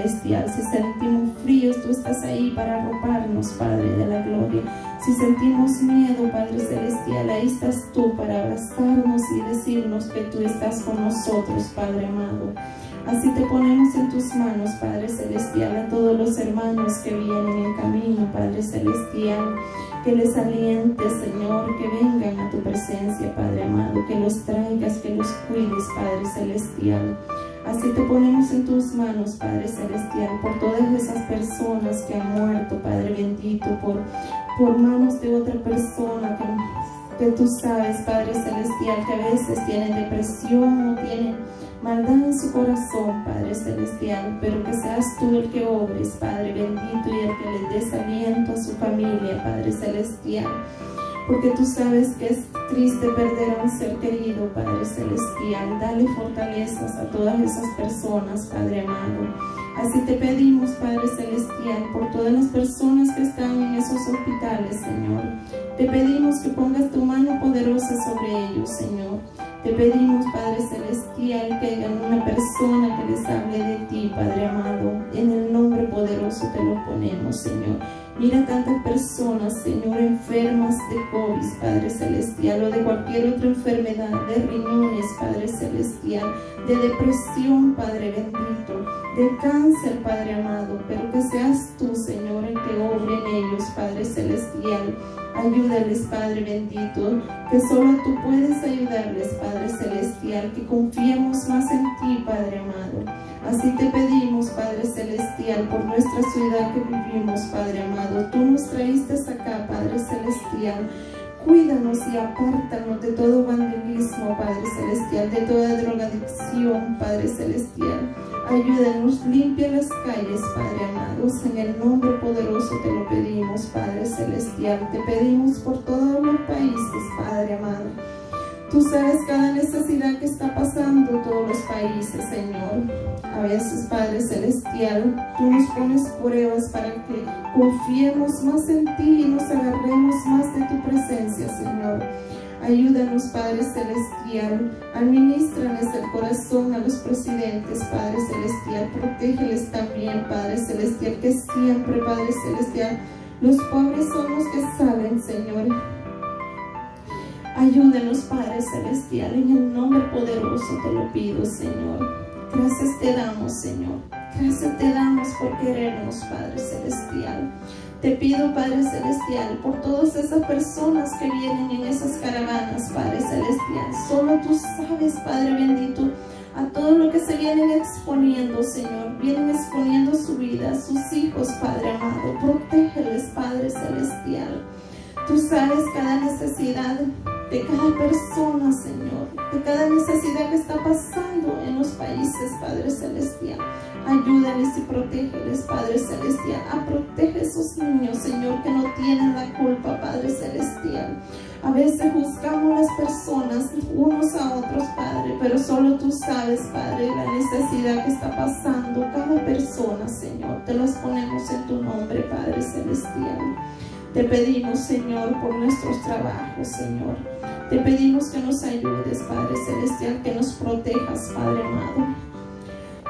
celestial. Si sentimos fríos, tú estás ahí para arroparnos, Padre de la gloria. Si sentimos miedo, Padre celestial, ahí estás tú para abrazarnos y decirnos que tú estás con nosotros, Padre amado. Así te ponemos en tus manos, Padre celestial, a todos los hermanos que vienen en camino, Padre celestial, que les alientes, Señor, que vengan a tu presencia, Padre amado, que los traigas, que los cuides, Padre celestial. Así te ponemos en tus manos, Padre celestial, por todas esas personas que han muerto, Padre bendito, por manos de otra persona que tú sabes, Padre celestial, que a veces tienen depresión o tienen maldad en su corazón, Padre celestial, pero que seas tú el que obres, Padre bendito, y el que le des aliento a su familia, Padre celestial, porque tú sabes que es triste perder a un ser querido, Padre celestial. Dale fortalezas a todas esas personas, Padre amado. Así te pedimos, Padre celestial, por todas las personas que están en esos hospitales, Señor. Te pedimos que pongas tu mano poderosa sobre ellos, Señor. Te pedimos, Padre celestial, que haya una persona que les hable de ti, Padre amado. En el nombre poderoso te lo ponemos, Señor. Mira tantas personas, Señor, enfermas de COVID, Padre celestial, o de cualquier otra enfermedad, de riñones, Padre celestial, de depresión, Padre bendito, de cáncer, Padre amado, pero que seas tú, Señor, el que obre en ellos, Padre celestial. Ayúdales, Padre bendito, que solo tú puedes ayudarles, Padre celestial, que confiemos más en ti, Padre amado. Así te pedimos, Padre celestial, por nuestra ciudad que vivimos, Padre amado. Tú nos traíste acá, Padre celestial. Cuídanos y apártanos de todo vandalismo, Padre celestial, de toda drogadicción, Padre celestial. Ayúdanos, limpia las calles, Padre amados. En el nombre poderoso te lo pedimos, Padre celestial. Te pedimos por todos los países, Padre amado. Tú sabes cada necesidad que está pasando en todos los países, Señor. A veces, Padre celestial, tú nos pones pruebas para que confiemos más en ti y nos agarremos más de tu presencia, Señor. Ayúdanos, Padre celestial. Administrales el corazón a los presidentes, Padre celestial. Protégeles también, Padre celestial, que siempre, Padre celestial, los pobres son los que salen, Señor. Ayúdanos, Padre celestial, en el nombre poderoso te lo pido, Señor. Gracias te damos, Señor. Gracias te damos por querernos, Padre celestial. Te pido, Padre celestial, por todas esas personas que vienen en esas caravanas, Padre celestial. Solo tú sabes, Padre bendito, a todo lo que se vienen exponiendo, Señor. Vienen exponiendo su vida, sus hijos, Padre amado. Protégeles, Padre celestial. Tú sabes cada necesidad de cada persona, Señor, de cada necesidad que está pasando en los países, Padre celestial. Ayúdales y protégeles, Padre celestial. Protege a esos niños, Señor, que no tienen la culpa, Padre celestial. A veces juzgamos a las personas unos a otros, Padre, pero solo tú sabes, Padre, la necesidad que está pasando cada persona, Señor. Te los ponemos en tu nombre, Padre celestial. Te pedimos, Señor, por nuestros trabajos, Señor. Te pedimos que nos ayudes, Padre celestial, que nos protejas, Padre amado.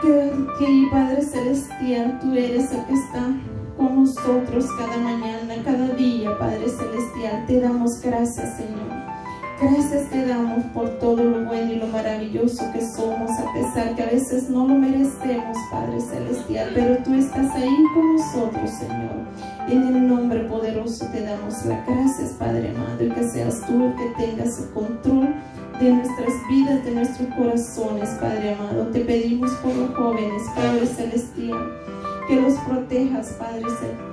Que Padre celestial, tú eres el que está con nosotros cada mañana, cada día, Padre celestial. Te damos gracias, Señor. Gracias te damos por todo lo bueno y lo maravilloso que somos, a pesar que a veces no lo merecemos, Padre celestial, pero tú estás ahí con nosotros, Señor. En el nombre poderoso te damos las gracias, Padre amado, y que seas tú el que tengas el control de nuestras vidas, de nuestros corazones, Padre amado. Te pedimos por los jóvenes, Padre celestial, que los protejas, Padre celestial.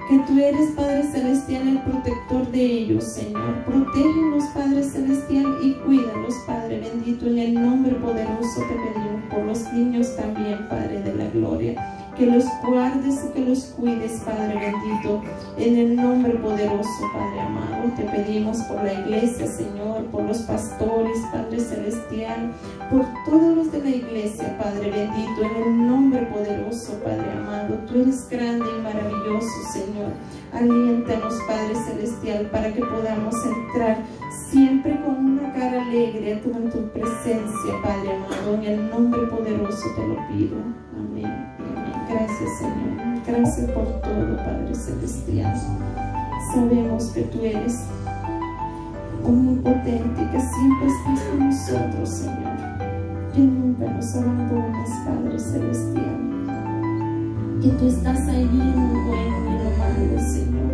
Que tú eres, Padre celestial, el protector de ellos, Señor. Protégelos, Padre celestial, y cuídalos, Padre bendito. En el nombre poderoso te pedimos por los niños también, Padre de la gloria. Que los guardes y que los cuides, Padre bendito. En el nombre poderoso, Padre amado, te pedimos por la iglesia, Señor, por los pastores, Padre celestial, por todos los de la iglesia, Padre bendito. En el nombre poderoso, Padre amado, tú eres grande y maravilloso, Señor. Aliéntanos, Padre celestial, para que podamos entrar siempre con una cara alegre en tu presencia, Padre amado. En el nombre poderoso te lo pido. Amén. Amén. Gracias, Señor. Gracias por todo, Padre Celestial. Sabemos que tú eres omnipotente, que siempre estás con nosotros, Señor. Que nunca nos abandonas, Padre Celestial. Que tú estás ahí en lo bueno y en lo malo, Señor.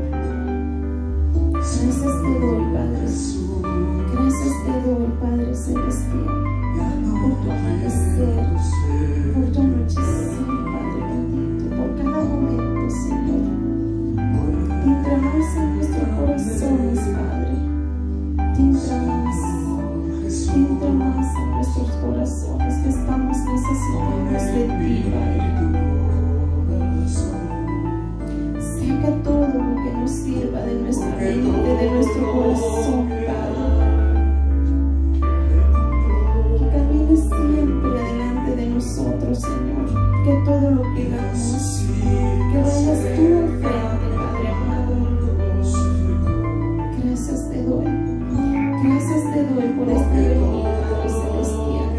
Gracias te doy, Padre. Gracias te doy, Padre Celestial, por tu amanecer, por tu anochecer, Padre bendito, por cada momento, Señor. Entra más en nuestros corazones, Padre. Entra más en nuestros corazones, que estamos necesitados de ti, Padre. Saca todo lo que nos sirva de nuestra mente, de nuestro corazón, Padre. Que camines siempre delante de nosotros, Señor. Que todo lo que hagamos, que vayas tú al frente, Padre amado. Gracias te doy. Gracias te doy por este venir, Padre Celestial.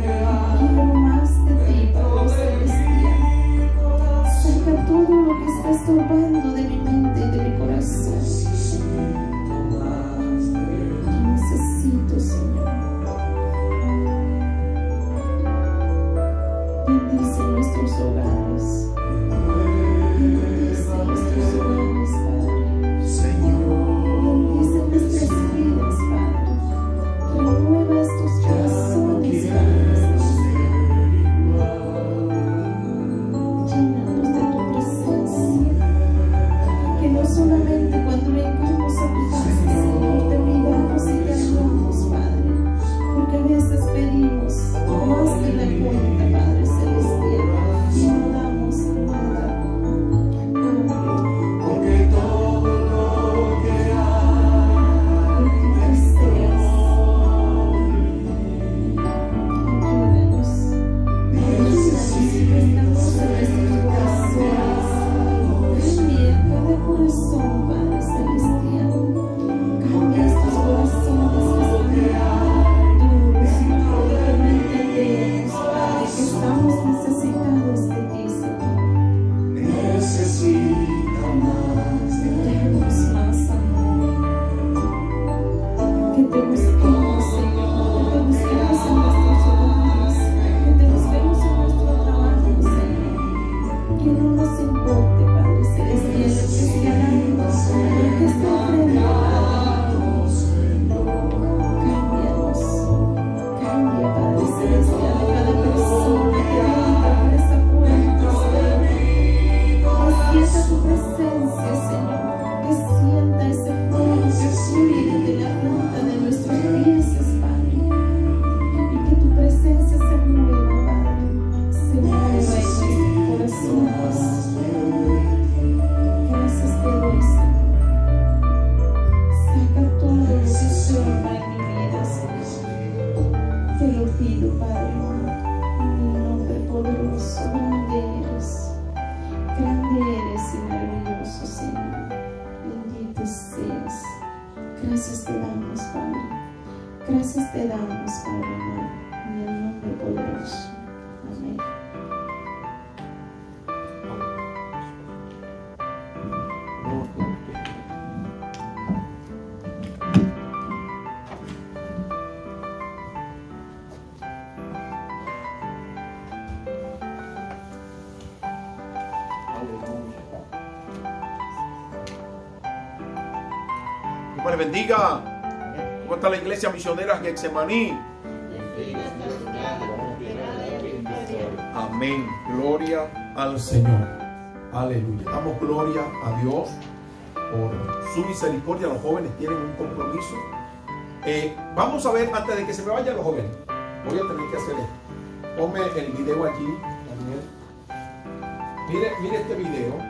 Quiero más de ti, Padre Celestial. Saca todo lo que está estorbando de mi mente y de mi corazón. Yo necesito, Señor. Bendice nuestros hogares. Bendice nuestros hogares, Padre. Bendice nuestras vidas, Padre. Renueva estos corazones, Padre Celestial. Llénanos de tu presencia. Que no solamente cuando vengamos a tu casa, Señor, te pidamos y te adoramos, Padre. Porque a veces pedimos más de la cuenta, Padre Celestial, y no damos nada. Porque todo lo que hay, bendito seas. Ayúdanos. Ayúdanos y prestamos a nuestros corazones. Cambia cada corazón, Padre Celestial. Cambia estos corazones que están duros, Padre, que no entendemos, Padre, que estamos necesitados de ti, Señor. Danos más amor. Que te busquemos, Señor. Que te busquemos en nuestros hogares. Que te busquemos en nuestro trabajo, Señor. Que no nos importe, Padre Celestial, el que esté hablando, el que esté enfrente, Padre. Cámbianos. Cambia, Padre Celestial, de cada persona que entra por esta puerta, Señor. Que sienta tu presencia, Señor. Que sienta ese fuego que fluye de la planta de nuestros pies, Padre. Y que tu presencia se mueva, Padre. Se mueva en nuestros corazones. Gracias te doy, Señor. Saca todo lo que estorba en mi vida, Señor. Te lo pido, Padre. En el nombre poderoso, grande eres y maravilloso, Señor. Bendito seas. Gracias te damos, Padre. Gracias te damos, Padre amado. En el nombre poderoso. Amén. Dios les bendiga. ¿Cómo está la iglesia misionera Getsemaní? Amén. Gloria al Señor. Aleluya. Damos gloria a Dios por su misericordia. Los jóvenes tienen un compromiso. Vamos a ver, antes de que se me vayan los jóvenes, voy a tener que hacer esto. Ponme el video allí, Daniel. Mire este video.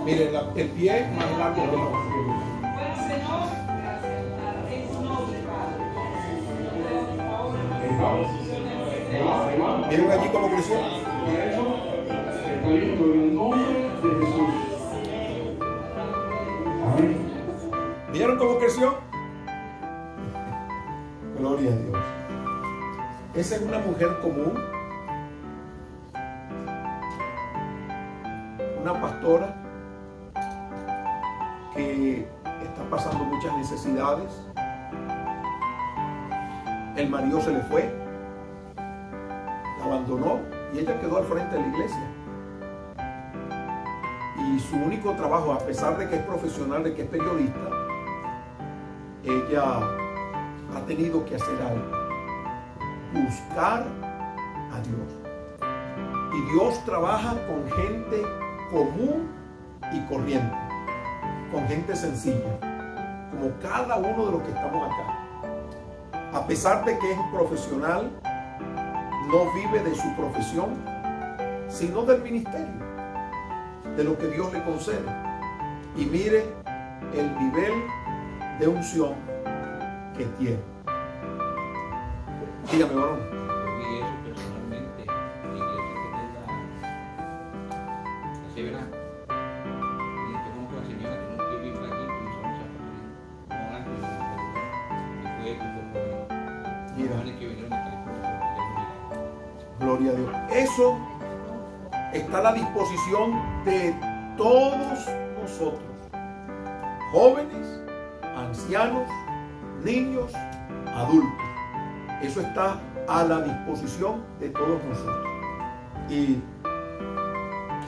Miren, el pie es más largo que el otro. Miren allí cómo creció. ¿Vieron cómo creció? Gloria a Dios. Esa es una mujer común, una pastora que está pasando muchas necesidades. El marido se le fue, la abandonó y ella quedó al frente de la iglesia. Y su único trabajo, a pesar de que es profesional, de que es periodista, ella ha tenido que hacer algo: buscar a Dios. Y Dios trabaja con gente común y corriente, con gente sencilla, como cada uno de los que estamos acá. A pesar de que es un profesional, no vive de su profesión, sino del ministerio, de lo que Dios le concede. Y mire el nivel de unción que tiene. Dígame, varón. Yo vi eso personalmente. La iglesia que es la Severa. Y yo conozco a la señora que no quiere vivir aquí, comenzamos a pastorear. No antes, que fue por Mira. jóvenes que vinieron de California. Gloria a Dios. Eso está a la disposición de todos nosotros, jóvenes, ancianos, niños, adultos. Eso está a la disposición de todos nosotros. Y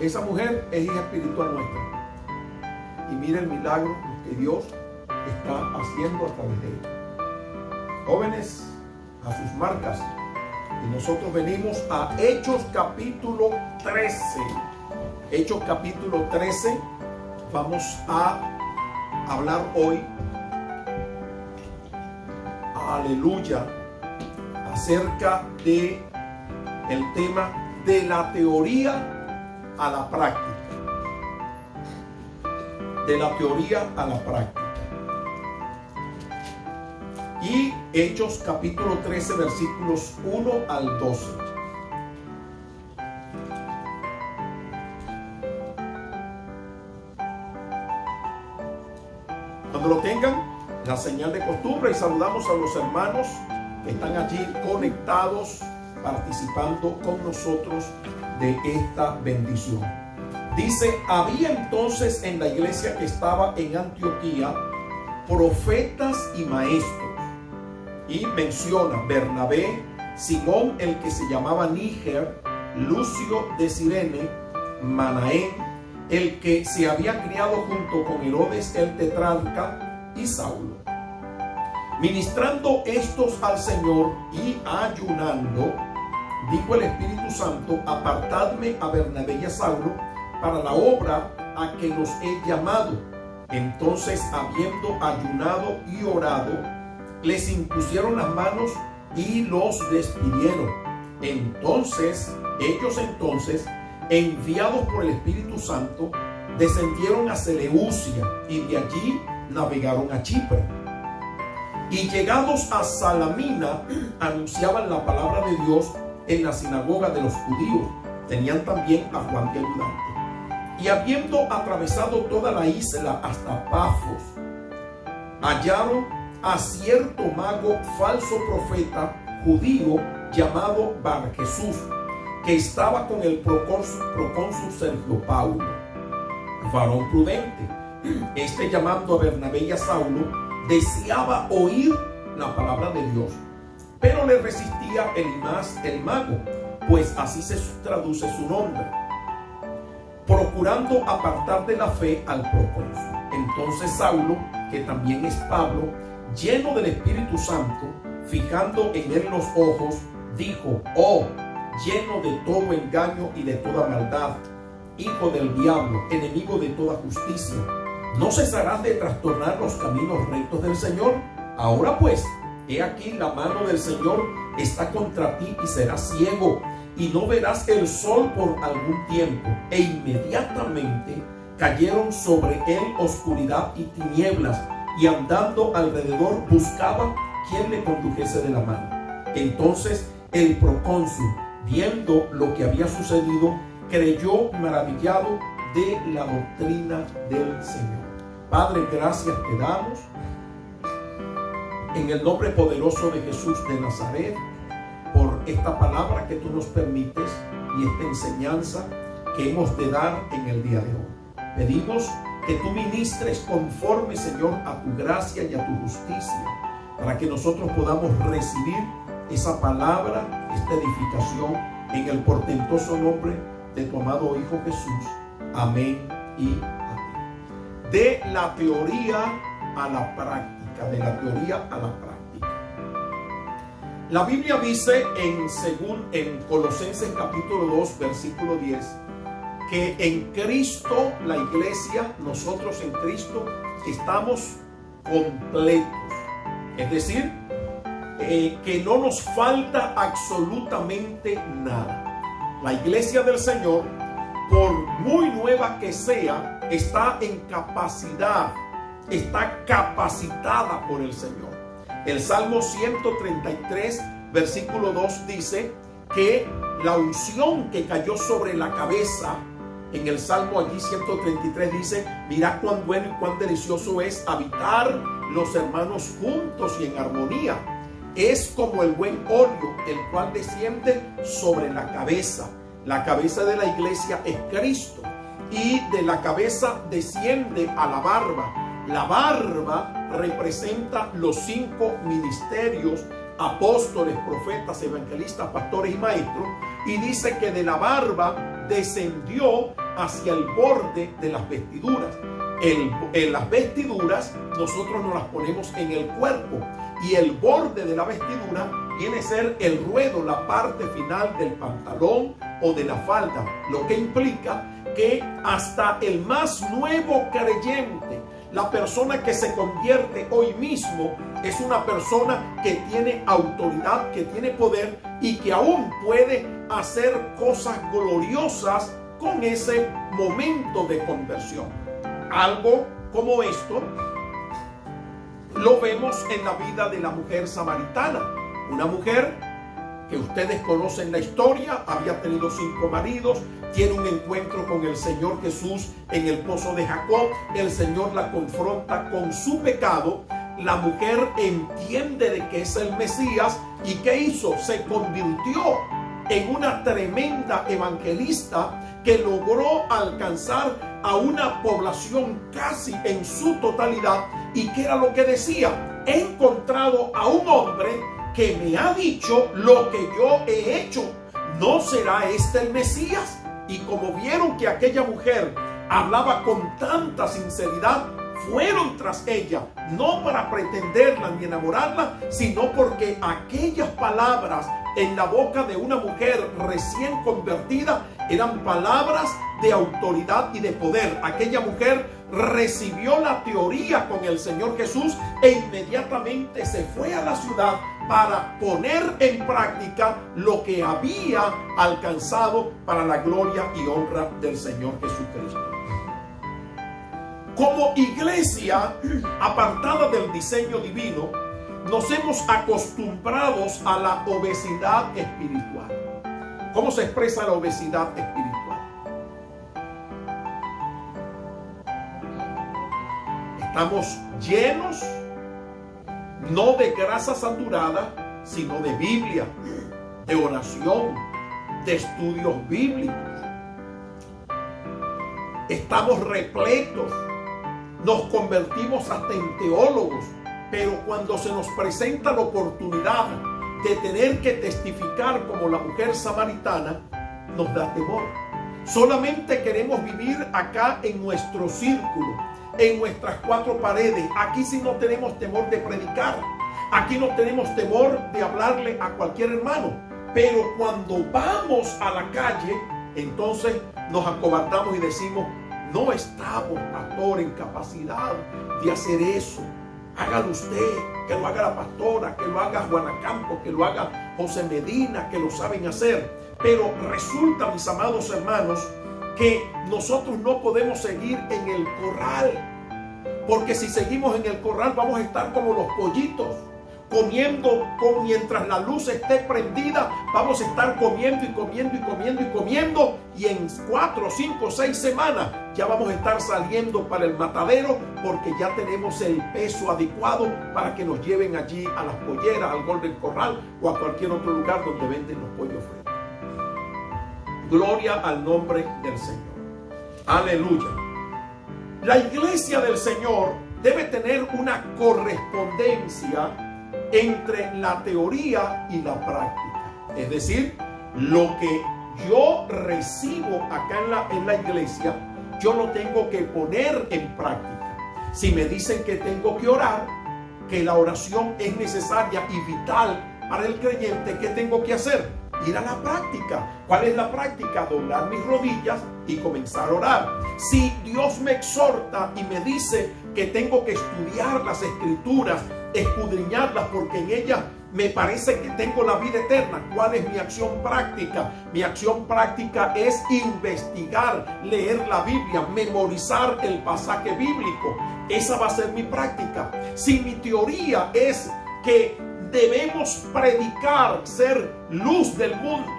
esa mujer es hija espiritual nuestra. Y mira el milagro que Dios está haciendo a través de ella. Jóvenes, a sus marcas. Y nosotros venimos a Hechos capítulo 13. Hechos capítulo 13. Vamos a hablar hoy, aleluya, acerca de el tema de la teoría a la práctica. De la teoría a la práctica. Y Hechos capítulo 13 versículos 1 al 12. Cuando lo tengan, la señal de costumbre, y saludamos a los hermanos que están allí conectados, participando con nosotros de esta bendición. Dice: había entonces en la iglesia que estaba en Antioquía profetas y maestros. Y menciona Bernabé, Simón el que se llamaba Níger, Lucio de Cirene, Manaén, el que se había criado junto con Herodes el tetrarca, y Saulo. Ministrando estos al Señor y ayunando, dijo el Espíritu Santo: apartadme a Bernabé y a Saulo para la obra a que los he llamado. Entonces, habiendo ayunado y orado, les impusieron las manos y los despidieron. Entonces, ellos enviados por el Espíritu Santo, descendieron a Seleucia y de allí navegaron a Chipre. Y llegados a Salamina, anunciaban la palabra de Dios en la sinagoga de los judíos. Tenían también a Juan de ayudante. Y habiendo atravesado toda la isla hasta Pafos, hallaron a cierto mago, falso profeta judío, llamado Bar Jesús, que estaba con el procónsul Sergio Paulo, varón prudente. Este, llamando a Bernabé y a Saulo, deseaba oír la palabra de Dios, pero le resistía Elimas el mago, pues así se traduce su nombre, procurando apartar de la fe al procónsul. Entonces Saulo, que también es Pablo, lleno del Espíritu Santo, fijando en él los ojos, dijo: oh, lleno de todo engaño y de toda maldad, hijo del diablo, enemigo de toda justicia, ¿no cesarás de trastornar los caminos rectos del Señor? Ahora pues, he aquí la mano del Señor está contra ti y serás ciego y no verás el sol por algún tiempo. E inmediatamente cayeron sobre él oscuridad y tinieblas, y andando alrededor buscaba quien le condujese de la mano. Entonces el procónsul, viendo lo que había sucedido, creyó maravillado de la doctrina del Señor. Padre, gracias te damos en el nombre poderoso de Jesús de Nazaret por esta palabra que tú nos permites y esta enseñanza que hemos de dar en el día de hoy. Pedimos que tú ministres conforme, Señor, a tu gracia y a tu justicia, para que nosotros podamos recibir esa palabra, esta edificación, en el portentoso nombre de tu amado Hijo Jesús. Amén y amén. De la teoría a la práctica, de la teoría a la práctica. La Biblia dice en Colosenses capítulo 2, versículo 10, que en Cristo, la iglesia, nosotros en Cristo estamos completos. Es decir, que no nos falta absolutamente nada. La iglesia del Señor, por muy nueva que sea, está en capacidad, está capacitada por el Señor. El Salmo 133, versículo 2 dice que la unción que cayó sobre la cabeza, en el Salmo allí 133 dice: mirad cuán bueno y cuán delicioso es habitar los hermanos juntos y en armonía. Es como el buen óleo, el cual desciende sobre la cabeza. La cabeza de la iglesia es Cristo, y de la cabeza desciende a la barba. La barba representa los 5 ministerios: apóstoles, profetas, evangelistas, pastores y maestros. Y dice que de la barba descendió hacia el borde de las vestiduras. Las vestiduras nosotros nos las ponemos en el cuerpo, y el borde de la vestidura viene a ser el ruedo, la parte final del pantalón o de la falda, lo que implica que hasta el más nuevo creyente, la persona que se convierte hoy mismo, es una persona que tiene autoridad, que tiene poder y que aún puede hacer cosas gloriosas con ese momento de conversión. Algo como esto lo vemos en la vida de la mujer samaritana. Una mujer que ustedes conocen la historia, había tenido 5 maridos, tiene un encuentro con el Señor Jesús en el pozo de Jacob. El Señor la confronta con su pecado. La mujer entiende de que es el Mesías, y ¿qué hizo? Se convirtió en una tremenda evangelista que logró alcanzar a una población casi en su totalidad. ¿Y qué era lo que decía? He encontrado a un hombre que me ha dicho lo que yo he hecho. ¿No será este el Mesías? Y como vieron que aquella mujer hablaba con tanta sinceridad, fueron tras ella, no para pretenderla ni enamorarla, sino porque aquellas palabras en la boca de una mujer recién convertida eran palabras de autoridad y de poder. Aquella mujer recibió la teoría con el Señor Jesús e inmediatamente se fue a la ciudad para poner en práctica lo que había alcanzado para la gloria y honra del Señor Jesucristo. Como iglesia apartada del diseño divino, nos hemos acostumbrado a la obesidad espiritual. ¿Cómo se expresa la obesidad espiritual? Estamos llenos no de grasa saturada, sino de Biblia, de oración, de estudios bíblicos. Estamos repletos, nos convertimos hasta en teólogos, pero cuando se nos presenta la oportunidad de tener que testificar como la mujer samaritana, nos da temor. Solamente queremos vivir acá en nuestro círculo, en nuestras 4 paredes. Aquí sí no tenemos temor de predicar, aquí no tenemos temor de hablarle a cualquier hermano, pero cuando vamos a la calle, entonces nos acobardamos y decimos: no estamos, pastor, en capacidad de hacer eso. Hágalo usted, que lo haga la pastora, que lo haga Juana Campos, que lo haga José Medina, que lo saben hacer. Pero resulta, mis amados hermanos, que nosotros no podemos seguir en el corral, porque si seguimos en el corral vamos a estar como los pollitos. comiendo, mientras la luz esté prendida, vamos a estar comiendo y comiendo y comiendo y comiendo, y en 4, 5, 6 semanas ya vamos a estar saliendo para el matadero, porque ya tenemos el peso adecuado para que nos lleven allí a las polleras, al Golden Corral o a cualquier otro lugar donde venden los pollos fritos. Gloria al nombre del Señor. Aleluya. La iglesia del Señor debe tener una correspondencia entre la teoría y la práctica. Es decir, lo que yo recibo acá en la iglesia, yo lo tengo que poner en práctica. Si me dicen que tengo que orar, que la oración es necesaria y vital para el creyente, ¿qué tengo que hacer? Ir a la práctica. ¿Cuál es la práctica? Doblar mis rodillas y comenzar a orar. Si Dios me exhorta y me dice que tengo que estudiar las escrituras, escudriñarlas, porque en ellas me parece que tengo la vida eterna, ¿cuál es mi acción práctica? Mi acción práctica es investigar, leer la Biblia, memorizar el pasaje bíblico. Esa va a ser mi práctica. Si mi teoría es que debemos predicar, ser luz del mundo,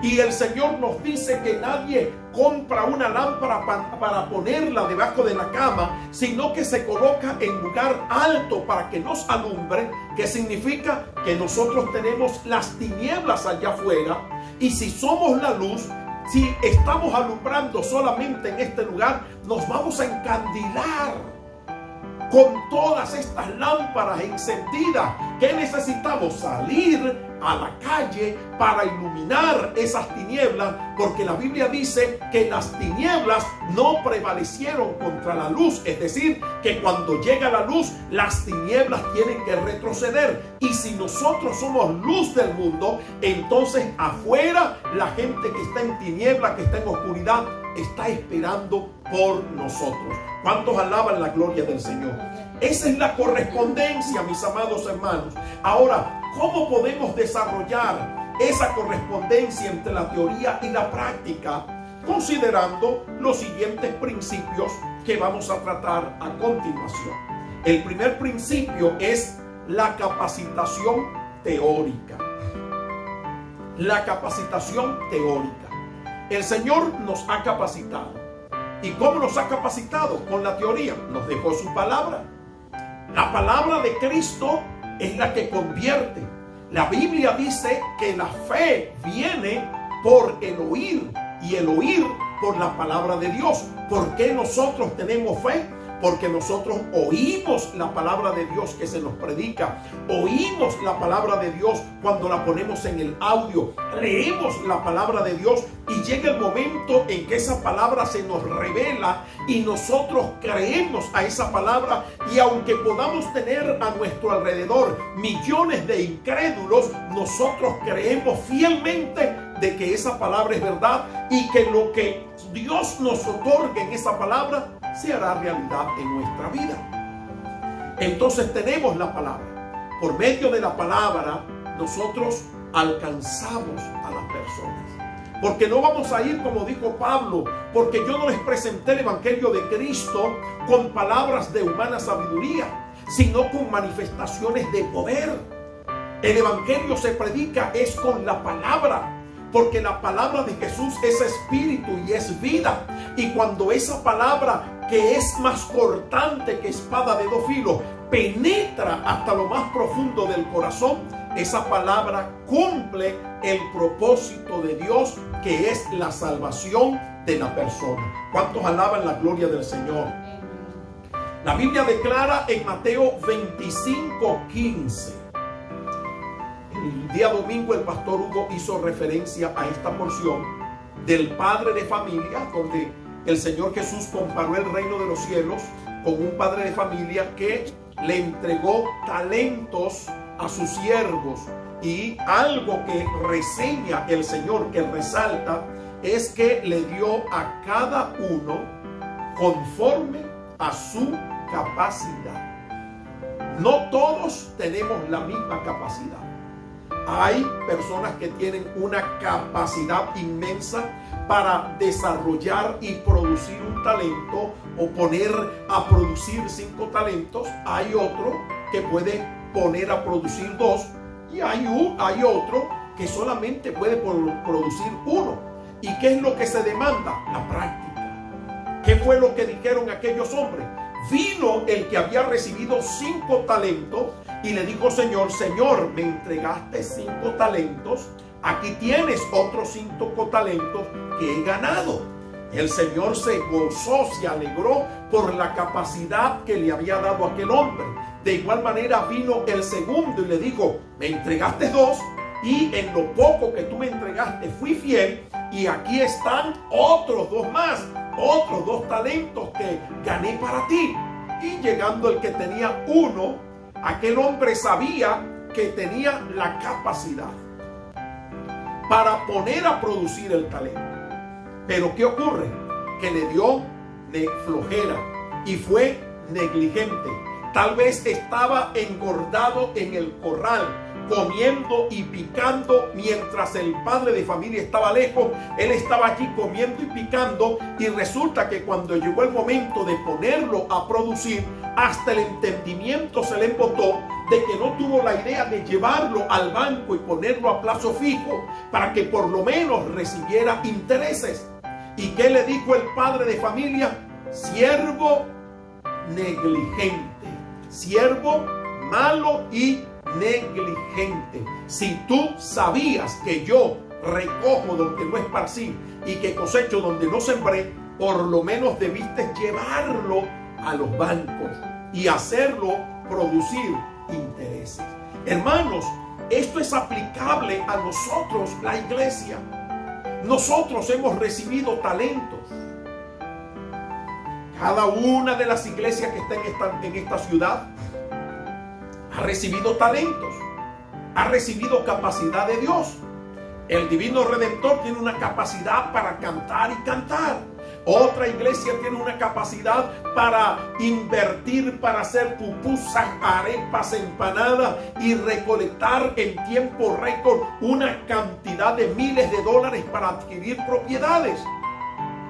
y el Señor nos dice que nadie compra una lámpara para ponerla debajo de la cama, sino que se coloca en lugar alto para que nos alumbre, que significa que nosotros tenemos las tinieblas allá afuera, y si somos la luz, si estamos alumbrando solamente en este lugar, nos vamos a encandilar con todas estas lámparas encendidas. ¿Qué necesitamos? Salir a la calle para iluminar esas tinieblas, porque la Biblia dice que las tinieblas no prevalecieron contra la luz. Es decir, que cuando llega la luz, las tinieblas tienen que retroceder. Y si nosotros somos luz del mundo, entonces afuera la gente que está en tiniebla, que está en oscuridad, está esperando por nosotros. ¿Cuántos alaban la gloria del Señor? Esa es la correspondencia, mis amados hermanos. Ahora, ¿cómo podemos desarrollar esa correspondencia entre la teoría y la práctica? Considerando los siguientes principios que vamos a tratar a continuación. El primer principio es la capacitación teórica. La capacitación teórica. El Señor nos ha capacitado. ¿Y cómo nos ha capacitado? Con la teoría. Nos dejó su palabra. La palabra de Cristo es la que convierte. La Biblia dice que la fe viene por el oír, y el oír por la palabra de Dios. ¿Por qué nosotros tenemos fe? Porque nosotros oímos la palabra de Dios que se nos predica, oímos la palabra de Dios cuando la ponemos en el audio, leemos la palabra de Dios, y llega el momento en que esa palabra se nos revela y nosotros creemos a esa palabra. Y aunque podamos tener a nuestro alrededor millones de incrédulos, nosotros creemos fielmente de que esa palabra es verdad, y que lo que Dios nos otorgue en esa palabra se hará realidad en nuestra vida. Entonces tenemos la palabra. Por medio de la palabra nosotros alcanzamos a las personas. Porque no vamos a ir, como dijo Pablo, porque yo no les presenté el evangelio de Cristo con palabras de humana sabiduría, sino con manifestaciones de poder. El evangelio se predica es con la palabra, porque la palabra de Jesús es espíritu y es vida. Y cuando esa palabra, que es más cortante que espada de dos filos, penetra hasta lo más profundo del corazón, esa palabra cumple el propósito de Dios, que es la salvación de la persona. ¿Cuántos alaban la gloria del Señor? La Biblia declara en Mateo 25:15. El día domingo el pastor Hugo hizo referencia a esta porción del padre de familia, donde el Señor Jesús comparó el reino de los cielos con un padre de familia que le entregó talentos a sus siervos. Y algo que reseña el Señor, que resalta, es que le dio a cada uno conforme a su capacidad. No todos tenemos la misma capacidad. Hay personas que tienen una capacidad inmensa para desarrollar y producir un talento, o poner a producir 5 talentos. Hay otro que puede poner a producir 2, y hay otro que solamente puede producir 1. ¿Y qué es lo que se demanda? La práctica. ¿Qué fue lo que dijeron aquellos hombres? Vino el que había recibido 5 talentos y le dijo: Señor, me entregaste 5 talentos, aquí tienes otros 5 talentos que he ganado. El Señor se gozó, se alegró por la capacidad que le había dado aquel hombre. De igual manera vino el segundo y le dijo: me entregaste 2 y en lo poco que tú me entregaste fui fiel, y aquí están otros 2 más, otros 2 talentos que gané para ti. Y llegando el que tenía 1, aquel hombre sabía que tenía la capacidad para poner a producir el talento. Pero ¿qué ocurre? Que le dio de flojera y fue negligente. Tal vez estaba engordado en el corral, comiendo y picando, mientras el padre de familia estaba lejos. Él estaba allí comiendo y picando, y resulta que cuando llegó el momento de ponerlo a producir, hasta el entendimiento se le embotó de que no tuvo la idea de llevarlo al banco y ponerlo a plazo fijo para que por lo menos recibiera intereses. ¿Y qué le dijo el padre de familia? Siervo negligente, siervo malo y negligente. Si tú sabías que yo recojo donde no esparcí y que cosecho donde no sembré, por lo menos debiste llevarlo a los bancos y hacerlo producir intereses. Hermanos, esto es aplicable a nosotros, la iglesia. Nosotros hemos recibido talentos. Cada una de las iglesias que está en esta ciudad ha recibido talentos, ha recibido capacidad de Dios. El Divino Redentor tiene una capacidad para cantar y cantar. Otra iglesia tiene una capacidad para invertir, para hacer pupusas, arepas, empanadas y recolectar en tiempo récord una cantidad de miles de dólares para adquirir propiedades.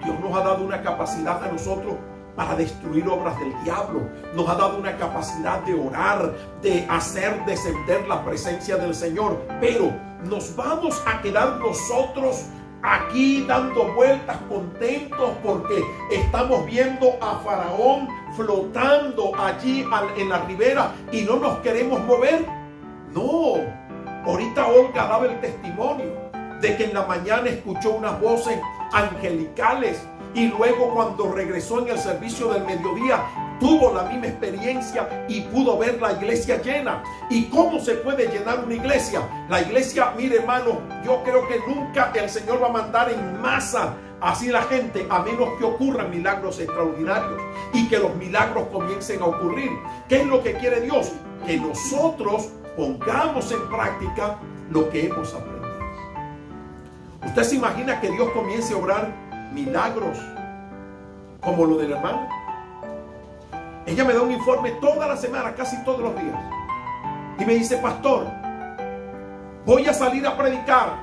Dios nos ha dado una capacidad a nosotros para destruir obras del diablo. Nos ha dado una capacidad de orar, de hacer descender la presencia del Señor. Pero nos vamos a quedar nosotros aquí dando vueltas contentos porque estamos viendo a Faraón flotando allí en la ribera y no nos queremos mover. No, ahorita Olga daba el testimonio de que en la mañana escuchó unas voces angelicales y luego cuando regresó en el servicio del mediodía tuvo la misma experiencia y pudo ver la iglesia llena. ¿Y cómo se puede llenar una iglesia? La iglesia, mire hermano, yo creo que nunca el Señor va a mandar en masa así la gente, a menos que ocurran milagros extraordinarios y que los milagros comiencen a ocurrir. ¿Qué es lo que quiere Dios? Que nosotros pongamos en práctica lo que hemos aprendido. ¿Usted se imagina que Dios comience a obrar milagros como lo del hermano? Ella me da un informe toda la semana, casi todos los días, y me dice: pastor, voy a salir a predicar,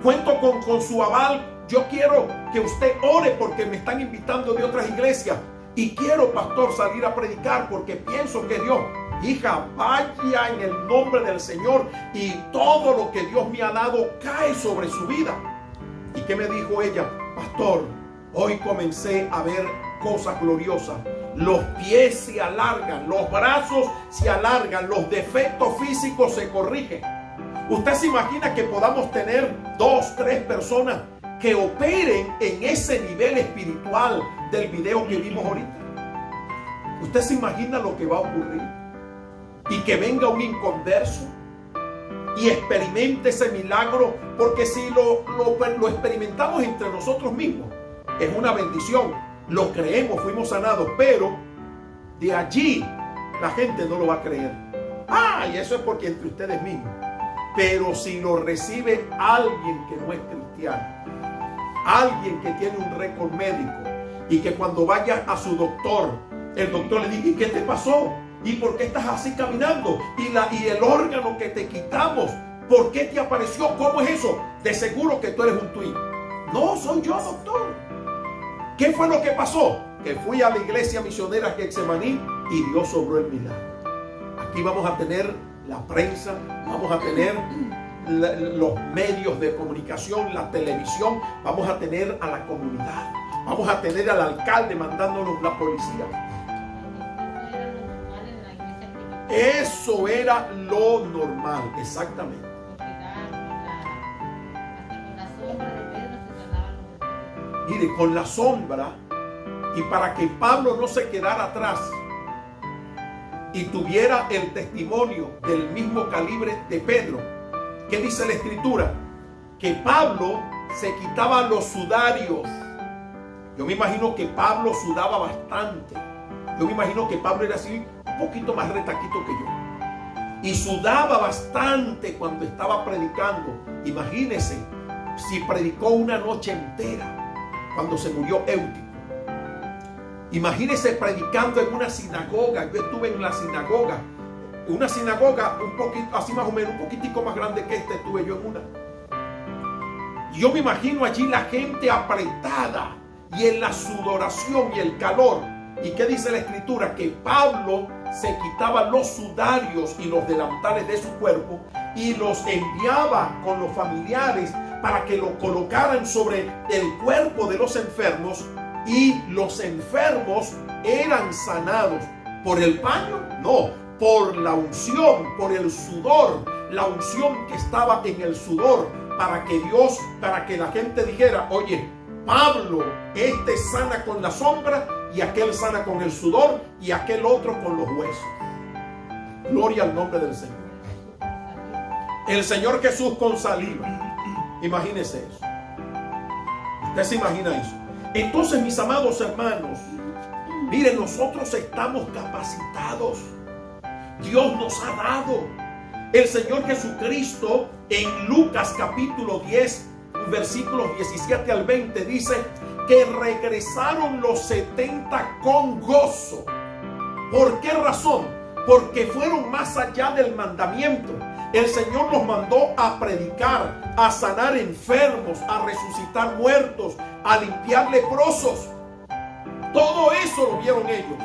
cuento con su aval, yo quiero que usted ore porque me están invitando de otras iglesias y quiero, pastor, salir a predicar porque pienso que Dios. Hija, vaya en el nombre del Señor y todo lo que Dios me ha dado cae sobre su vida. ¿Y qué me dijo ella? Pastor, hoy comencé a ver cosas gloriosas. Los pies se alargan, los brazos se alargan, los defectos físicos se corrigen. ¿Usted se imagina que podamos tener 2, 3 personas que operen en ese nivel espiritual del video que vimos ahorita? ¿Usted se imagina lo que va a ocurrir? Y que venga un inconverso y experimente ese milagro, porque si lo experimentamos entre nosotros mismos, es una bendición, lo creemos, fuimos sanados, pero de allí la gente no lo va a creer. Y eso es porque entre ustedes mismos. Pero si lo recibe alguien que no es cristiano, alguien que tiene un récord médico y que cuando vaya a su doctor, el doctor le diga: ¿y qué te pasó? ¿Y por qué estás así caminando? Y el órgano que te quitamos, ¿por qué te apareció? ¿Cómo es eso? De seguro que tú eres un twin. No, soy yo, doctor. ¿Qué fue lo que pasó? Que fui a la iglesia misionera Getsemaní y Dios obró el milagro. Aquí vamos a tener la prensa, vamos a tener los medios de comunicación, la televisión, vamos a tener a la comunidad, vamos a tener al alcalde mandándonos la policía. Eso era lo normal, exactamente. Mire, con la sombra, y para que Pablo no se quedara atrás y tuviera el testimonio del mismo calibre de Pedro, ¿qué dice la Escritura? Que Pablo se quitaba los sudarios. Yo me imagino que Pablo sudaba bastante. Yo me imagino que Pablo era así, un poquito más retaquito que yo. Y sudaba bastante cuando estaba predicando. Imagínese si predicó una noche entera cuando se murió Éutico. Imagínese predicando en una sinagoga. Yo estuve en la sinagoga. Una sinagoga un poquito, así más o menos, un poquitico más grande que esta, estuve yo en una. Yo me imagino allí la gente apretada y en la sudoración y el calor. ¿Y qué dice la Escritura? Que Pablo se quitaba los sudarios y los delantales de su cuerpo y los enviaba con los familiares para que lo colocaran sobre el cuerpo de los enfermos, y los enfermos eran sanados. ¿Por el paño? No, por la unción, por el sudor, la unción que estaba en el sudor, para que la gente dijera: oye, Pablo, este sana con la sombra, y aquel sana con el sudor, y aquel otro con los huesos. Gloria al nombre del Señor. El Señor Jesús con saliva. Imagínese eso. ¿Usted se imagina eso? Entonces, mis amados hermanos, miren, nosotros estamos capacitados. Dios nos ha dado. El Señor Jesucristo en Lucas capítulo 10, versículos 17 al 20 dice que regresaron los 70 con gozo. ¿Por qué razón? Porque fueron más allá del mandamiento. El Señor los mandó a predicar, a sanar enfermos, a resucitar muertos, a limpiar leprosos. Todo eso lo vieron ellos.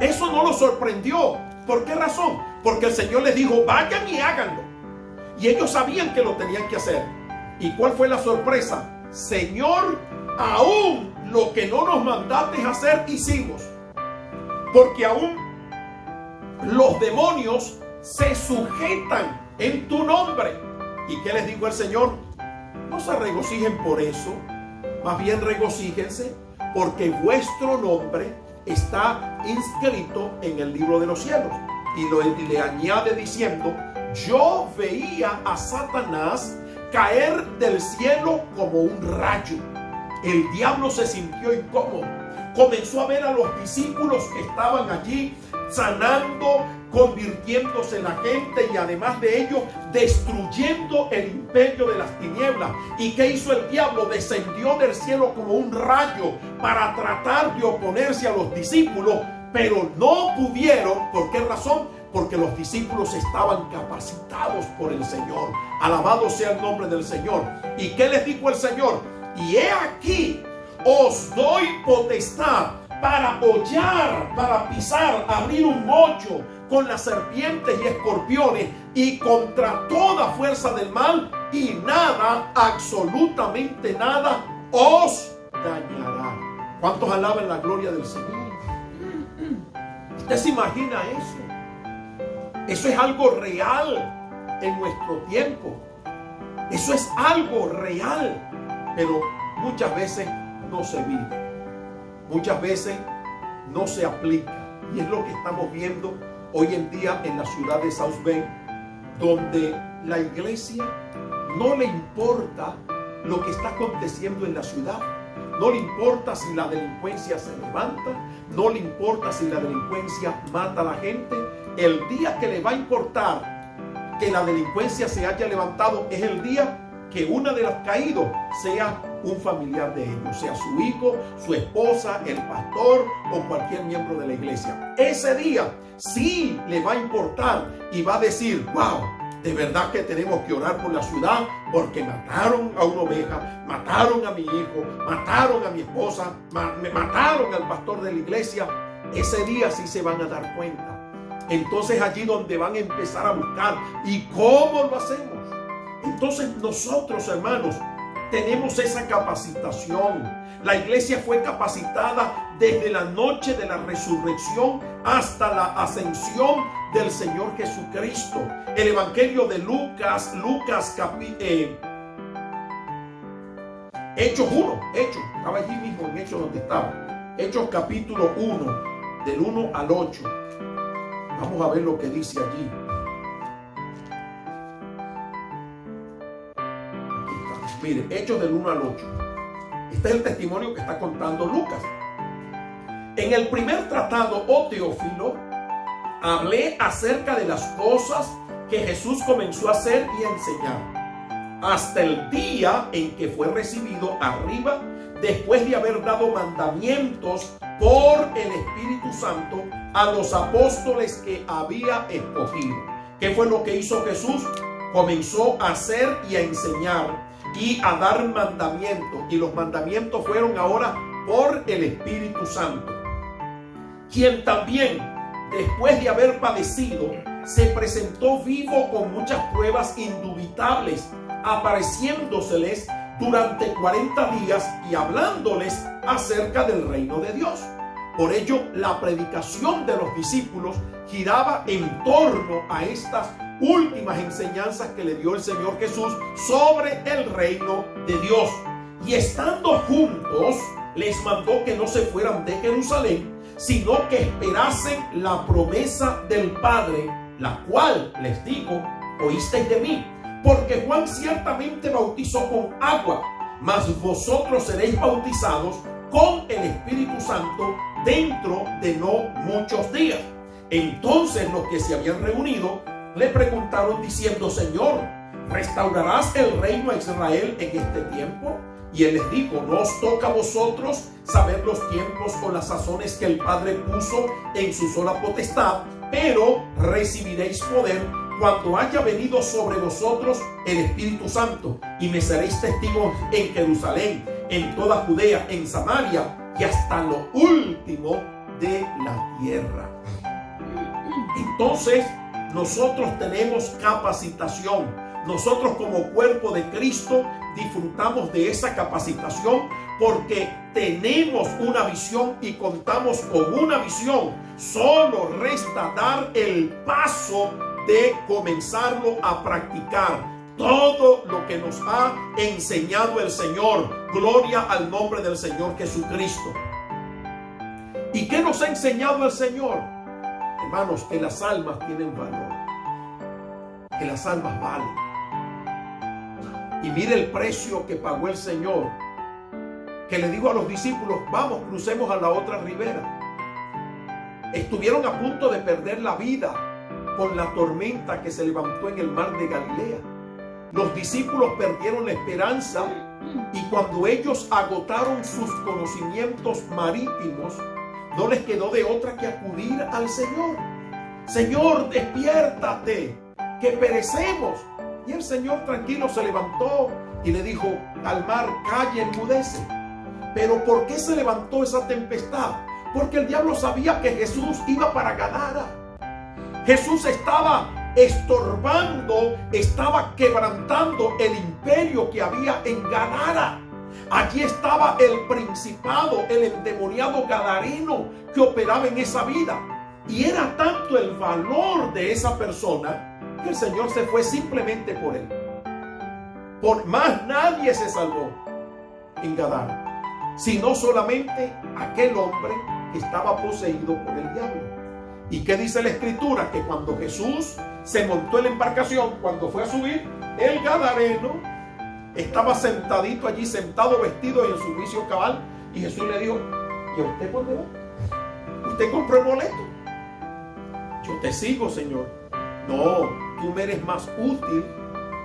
Eso no los sorprendió. ¿Por qué razón? Porque el Señor les dijo: vayan y háganlo. Y ellos sabían que lo tenían que hacer. ¿Y cuál fue la sorpresa? Señor, aún lo que no nos mandaste hacer, hicimos. Porque aún los demonios se sujetan en tu nombre. ¿Y qué les dijo el Señor? No se regocijen por eso, más bien regocíjense porque vuestro nombre está inscrito en el libro de los cielos. Y le añade diciendo: yo veía a Satanás caer del cielo como un rayo. El diablo se sintió incómodo. Comenzó a ver a los discípulos que estaban allí sanando, convirtiéndose la gente, y además de ello destruyendo el imperio de las tinieblas. ¿Y qué hizo el diablo? Descendió del cielo como un rayo para tratar de oponerse a los discípulos, pero no pudieron. ¿Por qué razón? Porque los discípulos estaban capacitados por el Señor. Alabado sea el nombre del Señor. ¿Y qué les dijo el Señor? Y he aquí, os doy potestad para hollar, para pisar, abrir un mocho con las serpientes y escorpiones, y contra toda fuerza del mal, y nada, absolutamente nada, os dañará. ¿Cuántos alaban la gloria del Señor? ¿Usted se imagina eso? Eso es algo real en nuestro tiempo. Eso es algo real, pero muchas veces no se vive. Muchas veces no se aplica. Y es lo que estamos viendo hoy en día en la ciudad de South Bend, donde la iglesia no le importa lo que está aconteciendo en la ciudad. No le importa si la delincuencia se levanta, no le importa si la delincuencia mata a la gente. El día que le va a importar que la delincuencia se haya levantado es el día que uno de los caídos sea un familiar de ellos, sea su hijo, su esposa, el pastor o cualquier miembro de la iglesia. Ese día sí le va a importar y va a decir: wow, de verdad que tenemos que orar por la ciudad, porque mataron a una oveja, mataron a mi hijo, mataron a mi esposa, me mataron al pastor de la iglesia. Ese día sí se van a dar cuenta. Entonces allí donde van a empezar a buscar. ¿Y cómo lo hacemos? Entonces nosotros, hermanos, tenemos esa capacitación. La iglesia fue capacitada desde la noche de la resurrección hasta la ascensión del Señor Jesucristo. El Evangelio de Lucas, Hechos 1, estaba allí mismo en Hechos donde estaba. Hechos capítulo 1, del 1 al 8. Vamos a ver lo que dice allí. Aquí está. Mire, Hechos del 1 al 8. Este es el testimonio que está contando Lucas. En el primer tratado, oh Teófilo, hablé acerca de las cosas que Jesús comenzó a hacer y a enseñar, hasta el día en que fue recibido arriba, después de haber dado mandamientos por el Espíritu Santo a los apóstoles que había escogido. ¿Qué fue lo que hizo Jesús? Comenzó a hacer y a enseñar y a dar mandamientos, y los mandamientos fueron ahora por el Espíritu Santo, quien también, después de haber padecido, se presentó vivo con muchas pruebas indubitables, apareciéndoseles durante 40 días y hablándoles acerca del reino de Dios. Por ello, la predicación de los discípulos giraba en torno a estas últimas enseñanzas que le dio el Señor Jesús sobre el reino de Dios. Y estando juntos, les mandó que no se fueran de Jerusalén, sino que esperasen la promesa del Padre, la cual les digo, oísteis de mí, porque Juan ciertamente bautizó con agua, mas vosotros seréis bautizados con el Espíritu Santo dentro de no muchos días. Entonces los que se habían reunido le preguntaron diciendo, Señor, ¿restaurarás el reino a Israel en este tiempo? Y él les dijo, no os toca a vosotros saber los tiempos o las sazones que el Padre puso en su sola potestad, pero recibiréis poder cuando haya venido sobre vosotros el Espíritu Santo, y me seréis testigos en Jerusalén, en toda Judea, en Samaria y hasta lo último de la tierra. Entonces, nosotros tenemos capacitación. Nosotros como cuerpo de Cristo disfrutamos de esa capacitación porque tenemos una visión y contamos con una visión. Solo resta dar el paso de comenzarlo a practicar. Todo lo que nos ha enseñado el Señor. Gloria al nombre del Señor Jesucristo. ¿Y qué nos ha enseñado el Señor? Hermanos, que las almas tienen valor. Que las almas valen. Y mire el precio que pagó el Señor, que le dijo a los discípulos, vamos, crucemos a la otra ribera. Estuvieron a punto de perder la vida con la tormenta que se levantó en el mar de Galilea. Los discípulos perdieron la esperanza y cuando ellos agotaron sus conocimientos marítimos, no les quedó de otra que acudir al Señor. Señor, despiértate, que perecemos. Y el Señor tranquilo se levantó y le dijo al mar, calla, enmudece. Pero ¿por qué se levantó esa tempestad? Porque el diablo sabía que Jesús iba para Gadara. Jesús estaba estorbando, estaba quebrantando el imperio que había en Gadara. Allí estaba el principado, el endemoniado gadareno que operaba en esa vida. Y era tanto el valor de esa persona que el Señor se fue simplemente por él. Por más nadie se salvó en Gadara, sino solamente aquel hombre que estaba poseído por el diablo. ¿Y qué dice la Escritura? Que cuando Jesús se montó en la embarcación, cuando fue a subir, el gadareno estaba sentadito allí, sentado, vestido y en su juicio cabal. Y Jesús le dijo, ¿y a usted por qué va? ¿Usted compró el boleto? Yo te sigo, Señor. No, tú me eres más útil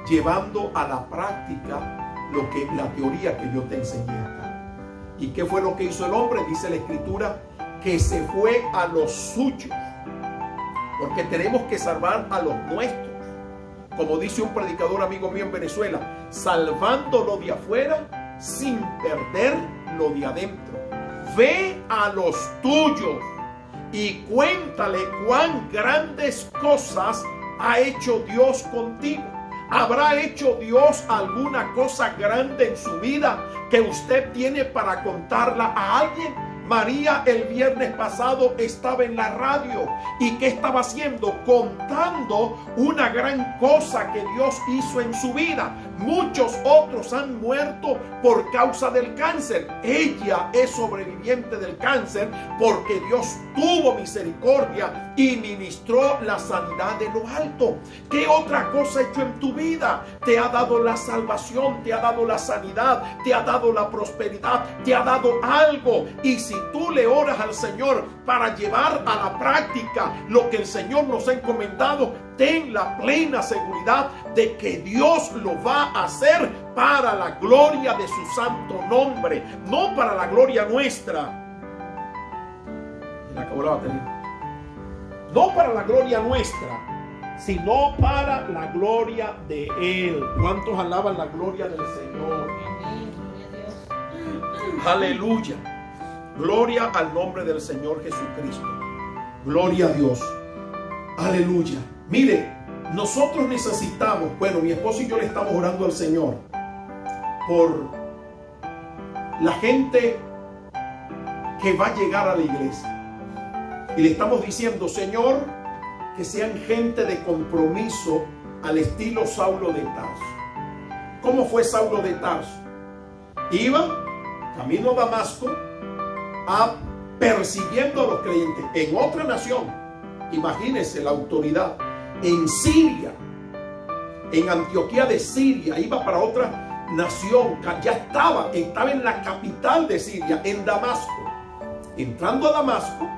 llevando a la práctica la teoría que yo te enseñé acá. ¿Y qué fue lo que hizo el hombre? Dice la Escritura que se fue a los suyos, porque tenemos que salvar a los nuestros. Como dice un predicador amigo mío en Venezuela, salvando lo de afuera sin perder lo de adentro. Ve a los tuyos. y cuéntale cuán grandes cosas ha hecho Dios contigo. ¿Habrá hecho Dios alguna cosa grande en su vida que usted tiene para contarla a alguien? María el viernes pasado estaba en la radio. ¿Y qué estaba haciendo? Contando una gran cosa que Dios hizo en su vida. Muchos otros han muerto por causa del cáncer. Ella es sobreviviente del cáncer porque Dios tuvo misericordia y ministró la sanidad de lo alto. ¿Qué otra cosa ha hecho en tu vida? Te ha dado la salvación, te ha dado la sanidad, te ha dado la prosperidad, te ha dado algo. Y si tú le oras al Señor para llevar a la práctica lo que el Señor nos ha encomendado, ten la plena seguridad de que Dios lo va a hacer para la gloria de su santo nombre, no para la gloria nuestra. Se acabó la batería. No para la gloria nuestra, sino para la gloria de Él. ¿Cuántos alaban la gloria del Señor? Aleluya. Gloria al nombre del Señor Jesucristo. Gloria a Dios. Aleluya. Mire, nosotros necesitamos, bueno, mi esposo y yo le estamos orando al Señor por la gente que va a llegar a la iglesia. Y le estamos diciendo, Señor, que sean gente de compromiso al estilo Saulo de Tarso. ¿Cómo fue Saulo de Tarso? Iba camino a Damasco, persiguiendo a los creyentes en otra nación. Imagínense la autoridad. En Siria, en Antioquía de Siria, iba para otra nación. Ya estaba en la capital de Siria, en Damasco. Entrando a Damasco,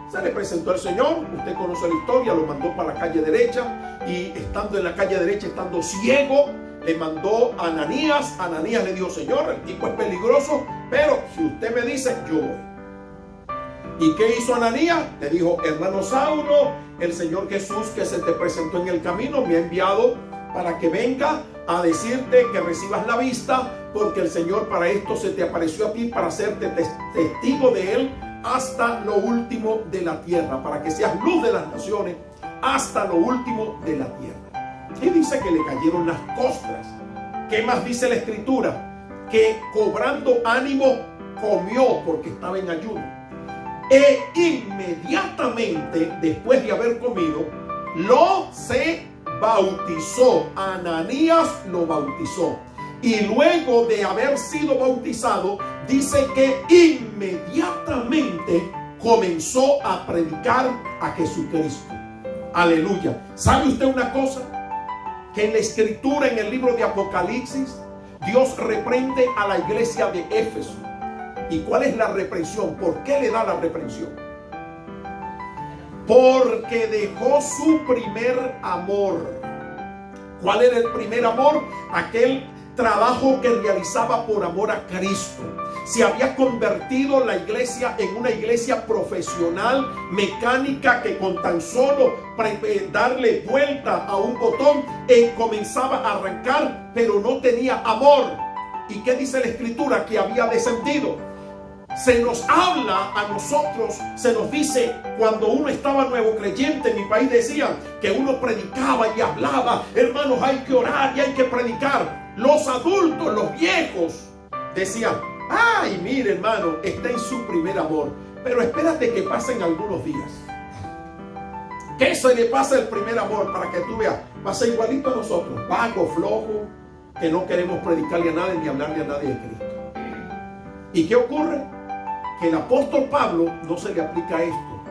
se le presentó el Señor. Usted conoce la historia, lo mandó para la calle derecha. Y estando en la calle derecha, estando ciego, le mandó a Ananías. Ananías le dijo, Señor, el tipo es peligroso, pero si usted me dice, yo voy. ¿Y qué hizo Ananías? Le dijo, hermano Saulo, el Señor Jesús que se te presentó en el camino me ha enviado para que venga a decirte que recibas la vista, porque el Señor para esto se te apareció a ti, para hacerte testigo de Él hasta lo último de la tierra, para que seas luz de las naciones hasta lo último de la tierra. Y dice que le cayeron las costras. ¿Qué más dice la Escritura? Que cobrando ánimo comió porque estaba en ayuno. E inmediatamente después de haber comido, se bautizó. Ananías lo bautizó. Y luego de haber sido bautizado, dice que inmediatamente comenzó a predicar a Jesucristo. Aleluya. ¿Sabe usted una cosa? Que en la Escritura, en el libro de Apocalipsis, Dios reprende a la iglesia de Éfeso. ¿Y cuál es la reprensión? ¿Por qué le da la reprensión? Porque dejó su primer amor. ¿Cuál era el primer amor? Aquel trabajo que realizaba por amor a Cristo. Se había convertido la iglesia en una iglesia profesional, mecánica, que con tan solo darle vuelta a un botón comenzaba a arrancar, pero no tenía amor. ¿Y qué dice la Escritura? Que había descendido. Se nos habla a nosotros, se nos dice, cuando uno estaba nuevo creyente, en mi país decían que uno predicaba y hablaba, hermanos, hay que orar y hay que predicar. Los adultos, los viejos, decían, ay, mire hermano, está en su primer amor, pero espérate que pasen algunos días. Que se le pase el primer amor para que tú veas, pasa igualito a nosotros, vago, flojo, que no queremos predicarle a nadie ni hablarle a nadie de Cristo. ¿Y qué ocurre? Que el apóstol Pablo no se le aplica esto,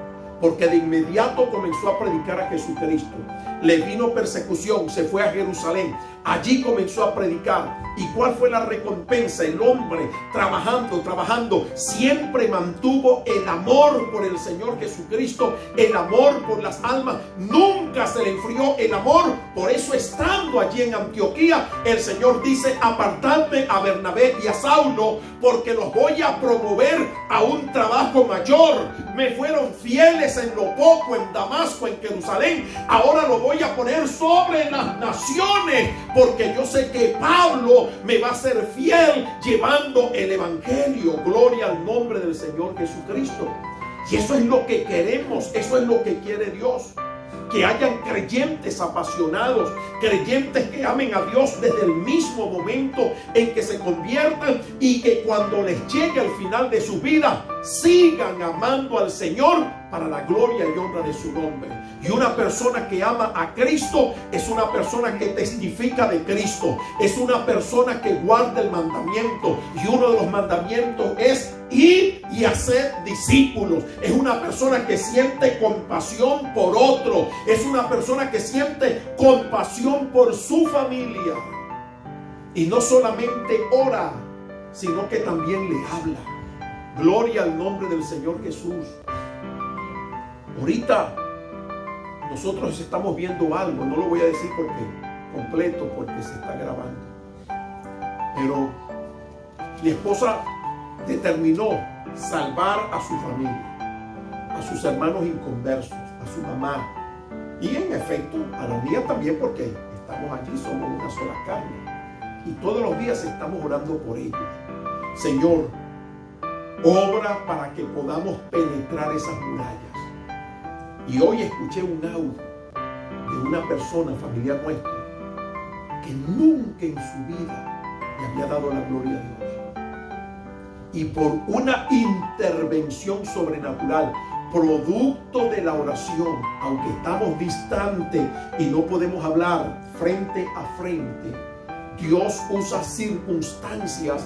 porque de inmediato comenzó a predicar a Jesucristo. Le vino persecución, se fue a Jerusalén, allí comenzó a predicar. ¿Y cuál fue la recompensa? El hombre trabajando, siempre mantuvo el amor por el Señor Jesucristo, el amor por las almas. Nunca se le enfrió el amor. Por eso, estando allí en Antioquía, el Señor dice, apartadme a Bernabé y a Saulo, porque los voy a promover a un trabajo mayor. Me fueron fieles en lo poco, en Damasco, en Jerusalén. Ahora lo voy a poner sobre las naciones, porque yo sé que Pablo me va a ser fiel llevando el evangelio. Gloria al nombre del Señor Jesucristo. Y eso es lo que queremos, eso es lo que quiere Dios. Que hayan creyentes apasionados, creyentes que amen a Dios desde el mismo momento en que se conviertan, y que cuando les llegue al final de su vida sigan amando al Señor para la gloria y honra de su nombre. Y una persona que ama a Cristo es una persona que testifica de Cristo, es una persona que guarda el mandamiento, y uno de los mandamientos es ir y hacer discípulos. Es una persona que siente compasión por otro, es una persona que siente compasión por su familia, y no solamente ora, sino que también le habla. Gloria al nombre del Señor Jesús. Ahorita nosotros estamos viendo algo, no lo voy a decir completo porque se está grabando, pero mi esposa determinó salvar a su familia, a sus hermanos inconversos, a su mamá, y en efecto a la mía también, porque estamos allí, somos una sola carne, y todos los días estamos orando por ellos. Señor, obra para que podamos penetrar esas murallas. Y hoy escuché un audio de una persona familiar nuestra que nunca en su vida le había dado la gloria a Dios, y por una intervención sobrenatural, producto de la oración, aunque estamos distantes y no podemos hablar frente a frente, Dios usa circunstancias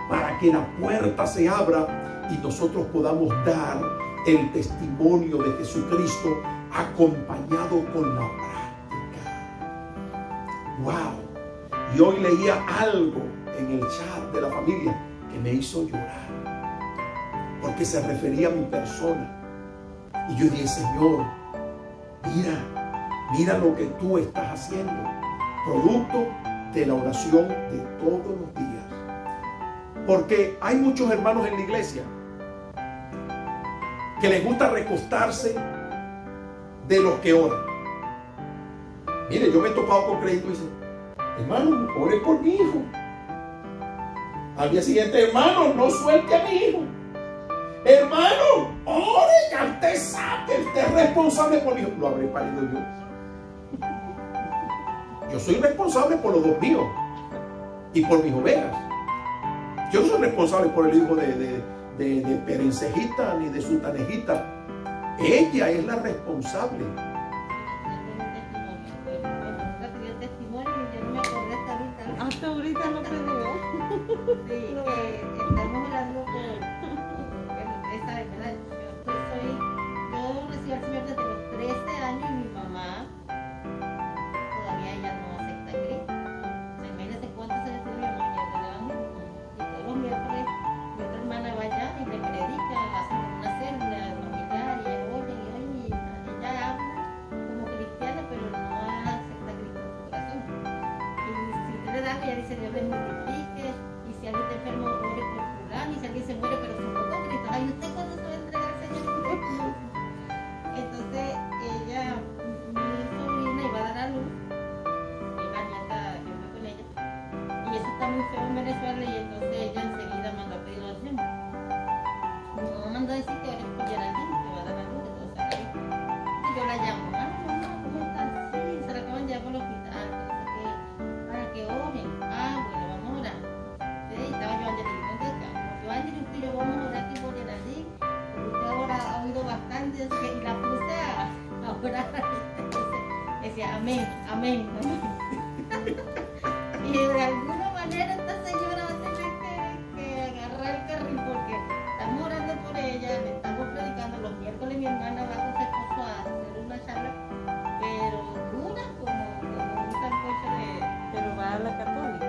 para que la puerta se abra y nosotros podamos dar el testimonio de Jesucristo acompañado con la práctica. ¡Wow! Y hoy leía algo en el chat de la familia que me hizo llorar, porque se refería a mi persona. Y yo dije, Señor, mira lo que tú estás haciendo, producto de la oración de todos los días. Porque hay muchos hermanos en la iglesia que les gusta recostarse de los que oran. Mire, yo me he topado con creyentes y dicen, hermano, ore por mi hijo. Al día siguiente, hermano, no suelte a mi hijo. Hermano, ore, ya usted sabe, usted es responsable por mi hijo. Lo habré parido yo. Yo soy responsable por los dos míos y por mis ovejas. Yo no soy responsable por el hijo de Perencejita ni de Sutanejita. Ella es la responsable. Hasta ahorita no te digo. Sí, estamos hablando bueno, ustedes saben, ¿verdad? Yo recibí al Señor desde los 13 años y mi mamá todavía ella no acepta a Cristo. O sea, imagínense cuánto se le tiene mi mamá ya del evangelio. Y todos los miércoles mi otra hermana va allá y le predica, hacen una célula familiar y ella habla como cristiana, pero no acepta a Cristo en su corazón. Y si usted le da, ella dice, Dios le multiplique, y si alguien está enfermo, ore por fulano, y si alguien se muere, pero su foto Cristo, ay, ¿usted cuándo se va a entregar al Señor? Entonces ella, mi sobrina iba a dar a luz, la nieta que fue con ella, y eso está muy feo en Venezuela, y entonces ella enseguida mandó a pedir oración. Mi mamá mandó a decir que ore por Geraldine, que va a dar a luz, que todo salga bien. Y yo la llamo, mamá, ¿cómo estás? Sí, se la acaban de llevar por el hospital, que no sé qué, para que oren. Bueno, vamos a orar. Sí, estaba yo, Angelina, ¿dónde está? Yo, Angelina, usted y yo vamos a orar aquí por Geraldine, porque usted ahora ha oído bastante, y la puse a orar. Entonces decía, amén, amén, amén. Y de alguna manera esta señora va a tener que agarrar el carril, porque estamos orando por ella, le estamos predicando. Los miércoles mi hermana va con su esposo a hacer una charla, pero dura como un sancocho de... Pero va a la católica.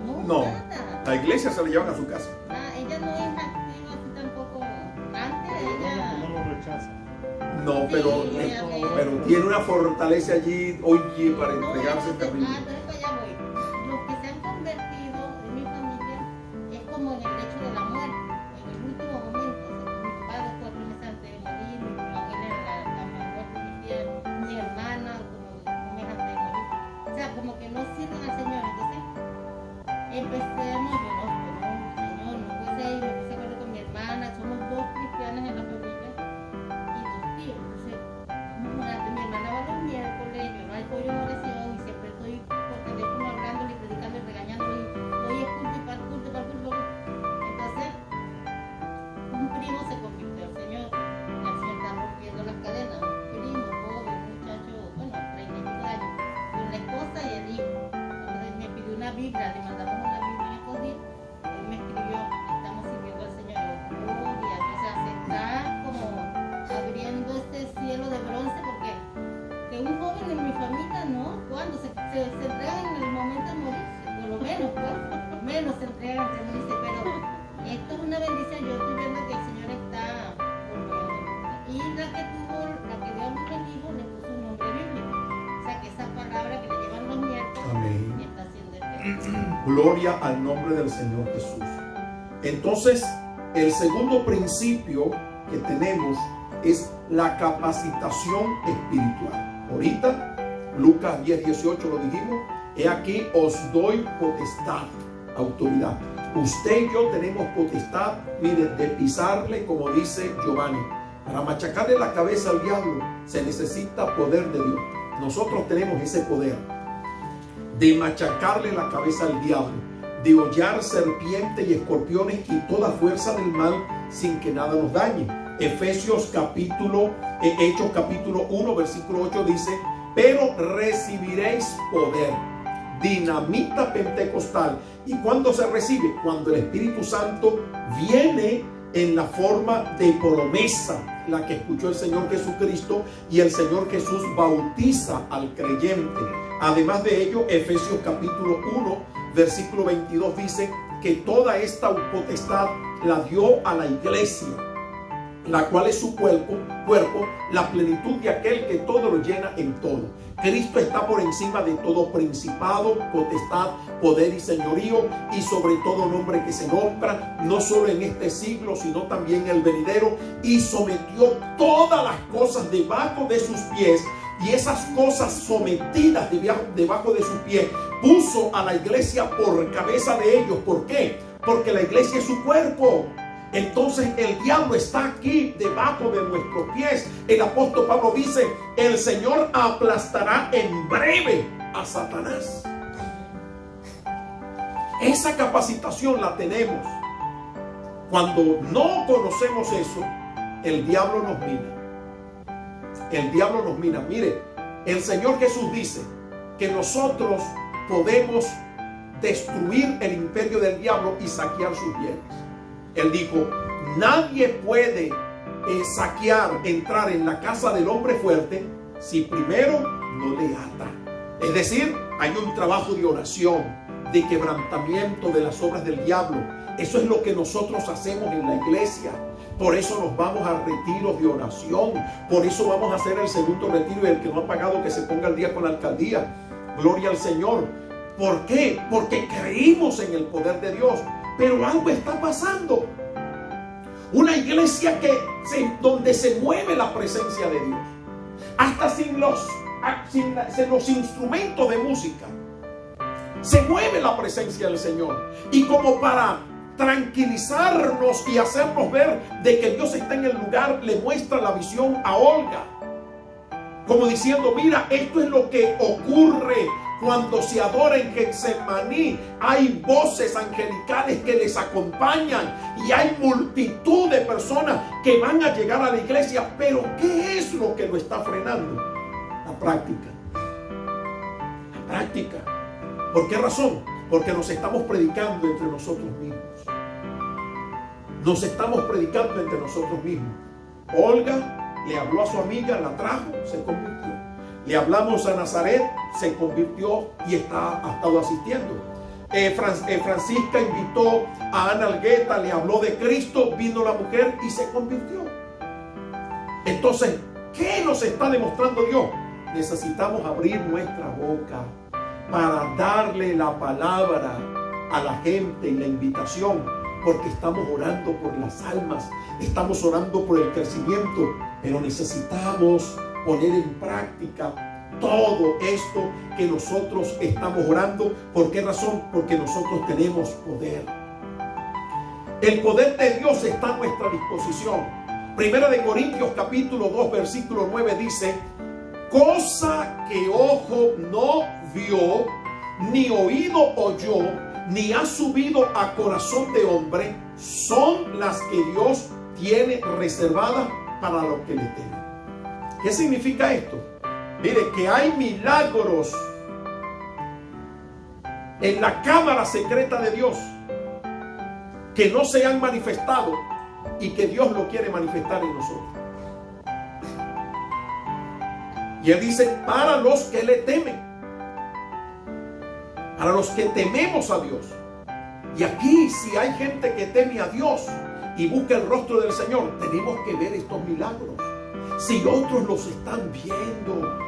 No, nada. la iglesia se la llevan a su casa. Ella no es activa así tampoco. Antes ella... No lo rechaza. No, pero tiene una fortaleza allí, oye, para entregarse terrible. Entonces para allá voy. Los que se han convertido en mi familia es como en el lecho de la muerte, en el último momento. O sea, mi padre 4 meses antes de morir, mi abuela en la cama de muerte inicial, mi hermana como un mes antes de morir. O sea, como que no sirven al Señor. Entonces empecemos, yo no, Señor, no puse ahí, me puse a hablar con mi hermana, somos 2 cristianas en la familia. crean, se me dice, pero esto es una bendición. Yo estoy viendo que el Señor está volviendo. Y la que dio a luz el hijo le puso un nombre bíblico. O sea que esa palabra que le llevan los nietos Amén. está haciendo efecto. Gloria al nombre del Señor Jesús. Entonces, el segundo principio que tenemos es la capacitación espiritual. Ahorita, Lucas 10:18 lo dijimos. He aquí os doy potestad, autoridad. Usted y yo tenemos potestad, miren, de pisarle, como dice Giovanni. Para machacarle la cabeza al diablo se necesita poder de Dios. Nosotros tenemos ese poder de machacarle la cabeza al diablo, de hollar serpientes y escorpiones y toda fuerza del mal sin que nada nos dañe. Hechos capítulo 1, versículo 8 dice: pero recibiréis poder. Dinamita pentecostal. ¿Y cuándo se recibe? Cuando el Espíritu Santo viene en la forma de promesa, la que escuchó el Señor Jesucristo, y el Señor Jesús bautiza al creyente. Además de ello, Efesios capítulo 1, versículo 22 dice que toda esta potestad la dio a la iglesia, la cual es su cuerpo, la plenitud de aquel que todo lo llena en todo. Cristo está por encima de todo principado, potestad, poder y señorío, y sobre todo nombre que se nombra, no solo en este siglo, sino también en el venidero, y sometió todas las cosas debajo de sus pies. Y esas cosas sometidas debajo de sus pies, puso a la iglesia por cabeza de ellos. ¿Por qué? Porque la iglesia es su cuerpo. Entonces el diablo está aquí debajo de nuestros pies. El apóstol Pablo dice: el Señor aplastará en breve a Satanás. Esa capacitación la tenemos. Cuando no conocemos eso, el diablo nos mira. El diablo nos mira. Mire, el Señor Jesús dice que nosotros podemos destruir el imperio del diablo y saquear sus bienes. Él dijo: nadie puede entrar en la casa del hombre fuerte si primero no le ata. Es decir, hay un trabajo de oración, de quebrantamiento de las obras del diablo. Eso es lo que nosotros hacemos en la iglesia. Por eso nos vamos a retiros de oración. Por eso vamos a hacer el segundo retiro, y el que no ha pagado que se ponga al día con la alcaldía. Gloria al Señor. ¿Por qué? Porque creímos en el poder de Dios. Pero algo está pasando. Una iglesia donde se mueve la presencia de Dios. Hasta sin los instrumentos de música. Se mueve la presencia del Señor. Y como para tranquilizarnos y hacernos ver de que Dios está en el lugar, le muestra la visión a Olga. Como diciendo: mira, esto es lo que ocurre cuando se adora en Getsemaní. Hay voces angelicales que les acompañan y hay multitud de personas que van a llegar a la iglesia. Pero ¿qué es lo que lo está frenando? La práctica. La práctica. ¿Por qué razón? Porque nos estamos predicando entre nosotros mismos. Nos estamos predicando entre nosotros mismos. Olga le habló a su amiga, la trajo, se convirtió. Le hablamos a Nazaret, se convirtió y ha estado asistiendo. Francisca invitó a Ana Algueta, le habló de Cristo, vino la mujer y se convirtió. Entonces, ¿qué nos está demostrando Dios? Necesitamos abrir nuestra boca para darle la palabra a la gente y la invitación, porque estamos orando por las almas, estamos orando por el crecimiento, pero necesitamos poner en práctica todo esto que nosotros estamos orando. ¿Por qué razón? Porque nosotros tenemos poder. El poder de Dios está a nuestra disposición. Primera de Corintios capítulo 2 versículo 9 dice: cosa que ojo no vio, ni oído oyó, ni ha subido a corazón de hombre, son las que Dios tiene reservadas para los que le temen. ¿Qué significa esto? Mire, que hay milagros en la cámara secreta de Dios que no se han manifestado y que Dios lo quiere manifestar en nosotros. Y Él dice: para los que le temen, para los que tememos a Dios. Y aquí, si hay gente que teme a Dios y busca el rostro del Señor, tenemos que ver estos milagros. Si otros los están viendo,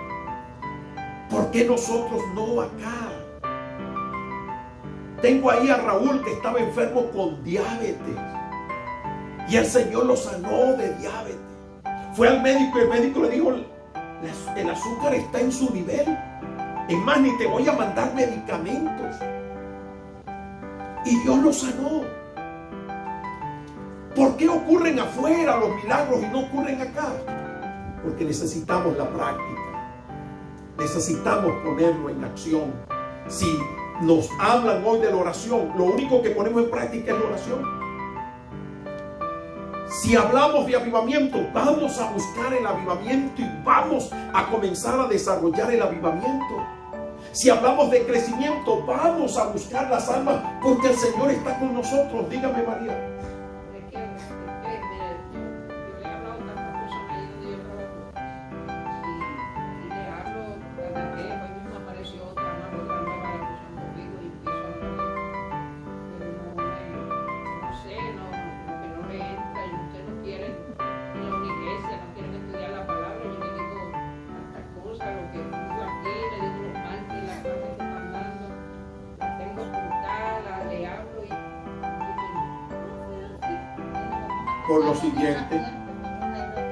¿por qué nosotros no acá? Tengo ahí a Raúl que estaba enfermo con diabetes y el Señor lo sanó de diabetes. Fue al médico y el médico le dijo, el azúcar está en su nivel. Es más, ni te voy a mandar medicamentos. Y Dios lo sanó. ¿Por qué ocurren afuera los milagros y no ocurren acá? Porque necesitamos la práctica. Necesitamos ponerlo en acción. Si nos hablan hoy de la oración, lo único que ponemos en práctica es la oración. Si hablamos de avivamiento, vamos a buscar el avivamiento y vamos a comenzar a desarrollar el avivamiento. Si hablamos de crecimiento, vamos a buscar las almas porque el Señor está con nosotros. Dígame, María.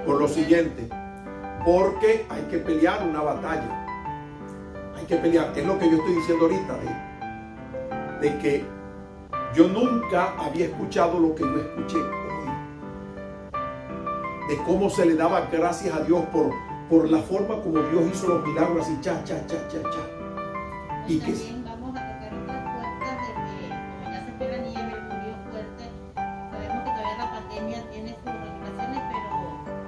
Por lo siguiente, porque hay que pelear una batalla. Hay que pelear. Es lo que yo estoy diciendo ahorita, de que yo nunca había escuchado lo que yo escuché hoy. De cómo se le daba gracias a Dios por la forma como Dios hizo los milagros así, cha. Y que vamos a tocar otras puertas de que, como ya se espera nieve, el frío fuerte, sabemos que todavía la pandemia tiene sus regulaciones, pero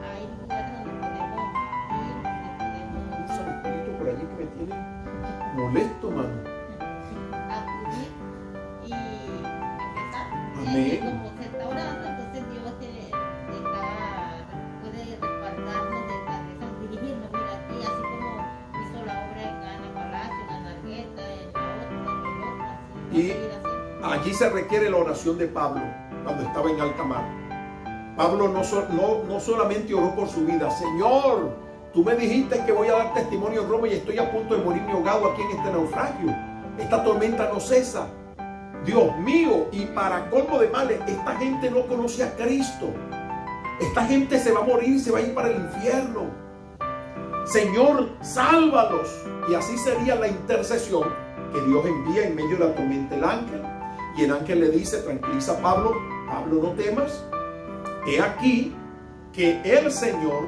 hay lugares donde podemos ir, un saludito por allí que me tiene molesto, mano. acudir y empezar. Amén. Y como se está orando, entonces Dios puede respaldarnos de dirigirnos. Mira, aquí, así como hizo la obra en Ana Palacio, en Anargueta, en la otra, así. Y allí se requiere la oración de Pablo cuando estaba en alta mar. Pablo no solamente oró por su vida. Señor, tú me dijiste que voy a dar testimonio en Roma y estoy a punto de morirme ahogado aquí en este naufragio. Esta tormenta no cesa. Dios mío, y para colmo de males, esta gente no conoce a Cristo. Esta gente se va a morir, se va a ir para el infierno. Señor, sálvalos. Y así sería la intercesión que Dios envía en medio de la tormenta el ángel. Y el ángel le dice, tranquiliza a Pablo, Pablo, no temas. He aquí que el Señor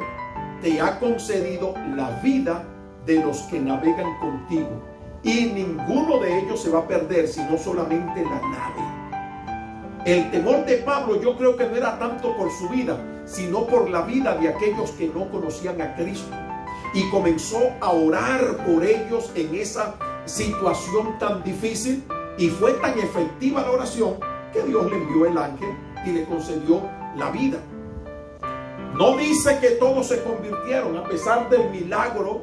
te ha concedido la vida de los que navegan contigo. Y ninguno de ellos se va a perder, sino solamente la nave. El temor de Pablo yo creo que no era tanto por su vida, sino por la vida de aquellos que no conocían a Cristo. Y comenzó a orar por ellos en esa situación tan difícil. Y fue tan efectiva la oración que Dios le envió el ángel y le concedió la vida. No dice que todos se convirtieron a pesar del milagro,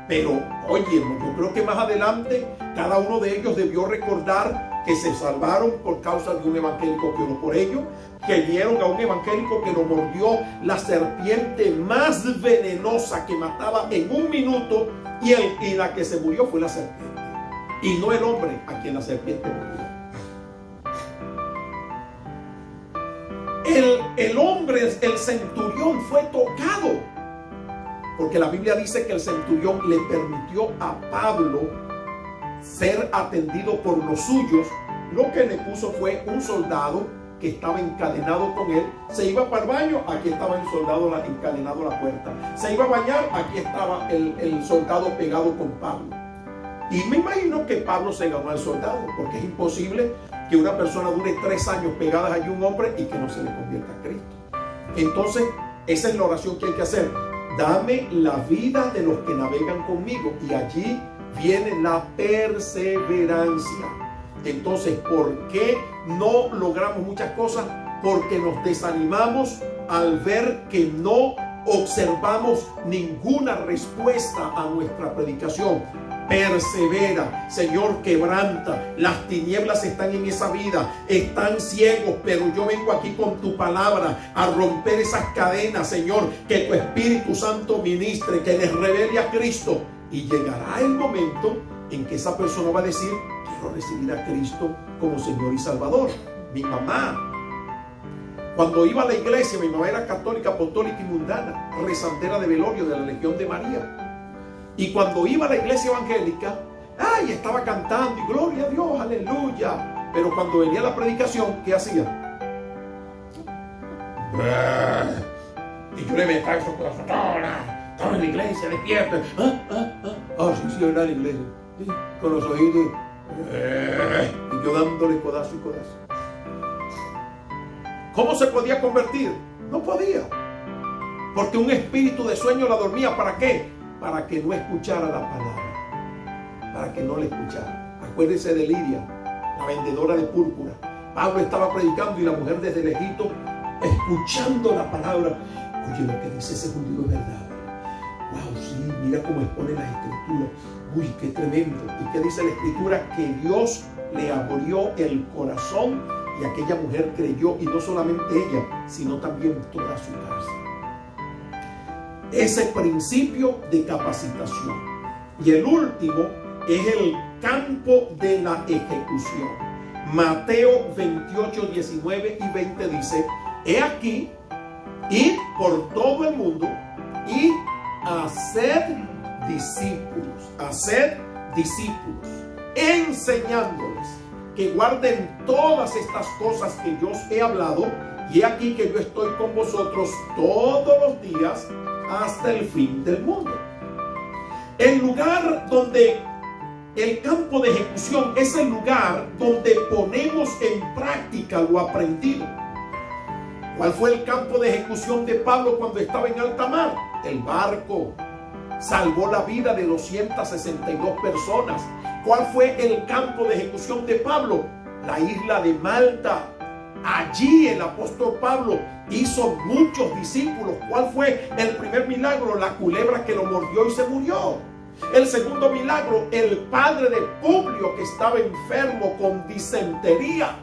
pero oye, yo creo que más adelante cada uno de ellos debió recordar que se salvaron por causa de un evangélico que oró por ellos, que vieron a un evangélico que lo mordió la serpiente más venenosa que mataba en un minuto, y la que se murió fue la serpiente y no el hombre a quien la serpiente mordió. El hombre, el centurión, fue tocado, porque la Biblia dice que el centurión le permitió a Pablo ser atendido por los suyos. Lo que le puso fue un soldado que estaba encadenado con él. Se iba para el baño, aquí estaba el soldado encadenado a la puerta. Se iba a bañar, aquí estaba el soldado pegado con Pablo. Y me imagino que Pablo se ganó al soldado, porque es imposible que una persona dure 3 años pegadas allí un hombre y que no se le convierta a Cristo. Entonces, esa es la oración que hay que hacer. Dame la vida de los que navegan conmigo. Y allí viene la perseverancia. Entonces, ¿por qué no logramos muchas cosas? Porque nos desanimamos al ver que no observamos ninguna respuesta a nuestra predicación. persevera. Señor, quebranta. Las tinieblas están en esa vida, están ciegos, pero yo vengo aquí con tu palabra a romper esas cadenas, Señor, que tu Espíritu Santo ministre, que les revele a Cristo, y llegará el momento en que esa persona va a decir: quiero recibir a Cristo como Señor y Salvador. Mi mamá, cuando iba a la iglesia, mi mamá era católica, apostólica y mundana, rezandera de velorio de la Legión de María. Y cuando iba a la iglesia evangélica, ¡ay!, estaba cantando y gloria a Dios, aleluya. Pero cuando venía la predicación, ¿qué hacía? Y yo le metía eso con la fatona. Estaba en la iglesia, despierta. Sí, era en la iglesia. Sí, con los oídos. Y yo dándole codazo y codazo. ¿Cómo se podía convertir? No podía. Porque un espíritu de sueño la dormía. ¿Para qué? Para que no escuchara la palabra. Para que no la escuchara. Acuérdense de Lidia, la vendedora de púrpura. Pablo estaba predicando y la mujer desde lejito, escuchando la palabra. Oye, lo que dice ese judío es verdad. Wow, sí, mira cómo expone las escrituras. Uy, qué tremendo. ¿Y qué dice la escritura? Que Dios le abrió el corazón y aquella mujer creyó, y no solamente ella, sino también toda su casa. Ese principio de capacitación. Y el último es el campo de la ejecución. Mateo 28, 19 y 20 dice: he aquí, id por todo el mundo y haced discípulos, enseñándoles que guarden todas estas cosas que yo os he hablado, y he aquí que yo estoy con vosotros todos los días hasta el fin del mundo. El lugar donde el campo de ejecución es el lugar donde ponemos en práctica lo aprendido. ¿Cuál fue el campo de ejecución de Pablo cuando estaba en alta mar? El barco. Salvó la vida de 262 personas. ¿Cuál fue el campo de ejecución de Pablo? La isla de Malta. Allí el apóstol Pablo hizo muchos discípulos. ¿Cuál fue el primer milagro? La culebra que lo mordió y se murió. El segundo milagro, el padre de Publio, que estaba enfermo con disentería,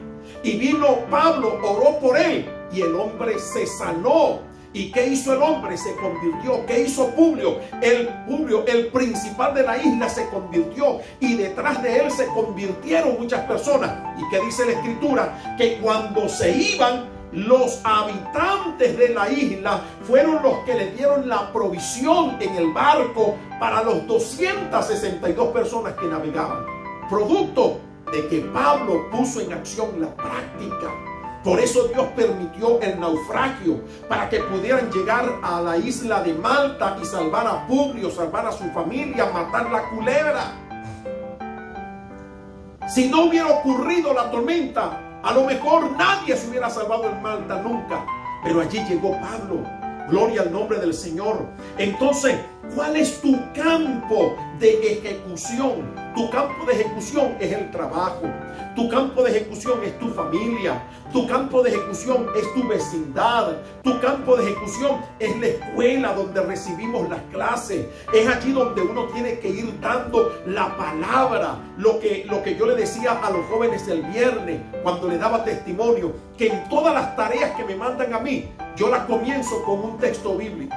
y vino Pablo, oró por él y el hombre se sanó. ¿Y qué hizo el hombre? Se convirtió. ¿Qué hizo Publio? El principal de la isla, se convirtió, y detrás de él se convirtieron muchas personas. ¿Y qué dice la escritura? Que cuando se iban, los habitantes de la isla fueron los que le dieron la provisión en el barco para los 262 personas que navegaban. Producto de que Pablo puso en acción la práctica. Por eso Dios permitió el naufragio, para que pudieran llegar a la isla de Malta y salvar a Publio, salvar a su familia, matar la culebra. Si no hubiera ocurrido la tormenta, a lo mejor nadie se hubiera salvado en Malta nunca. Pero allí llegó Pablo. Gloria al nombre del Señor. Entonces, ¿cuál es tu campo de ejecución? Tu campo de ejecución es el trabajo. Tu campo de ejecución es tu familia. Tu campo de ejecución es tu vecindad. Tu campo de ejecución es la escuela donde recibimos las clases. Es allí donde uno tiene que ir dando la palabra. Lo que yo le decía a los jóvenes el viernes cuando les daba testimonio, que en todas las tareas que me mandan a mí, yo las comienzo con un texto bíblico.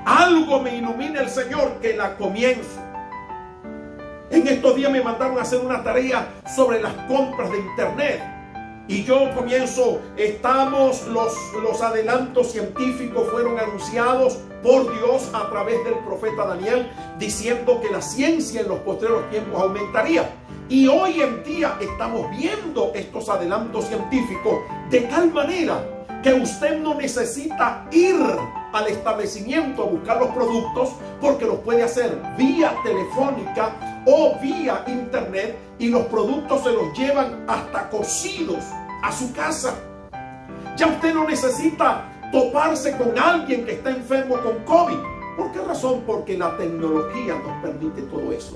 Algo me ilumina el Señor que la comienzo. En estos días me mandaron a hacer una tarea sobre las compras de internet. Y yo comienzo, los adelantos científicos fueron anunciados por Dios a través del profeta Daniel, diciendo que la ciencia en los postreros tiempos aumentaría. Y hoy en día estamos viendo estos adelantos científicos de tal manera que usted no necesita ir al establecimiento a buscar los productos, porque los puede hacer vía telefónica o vía internet, y los productos se los llevan hasta cocidos a su casa. Ya usted no necesita toparse con alguien que está enfermo con COVID. ¿Por qué razón? Porque la tecnología nos permite todo eso.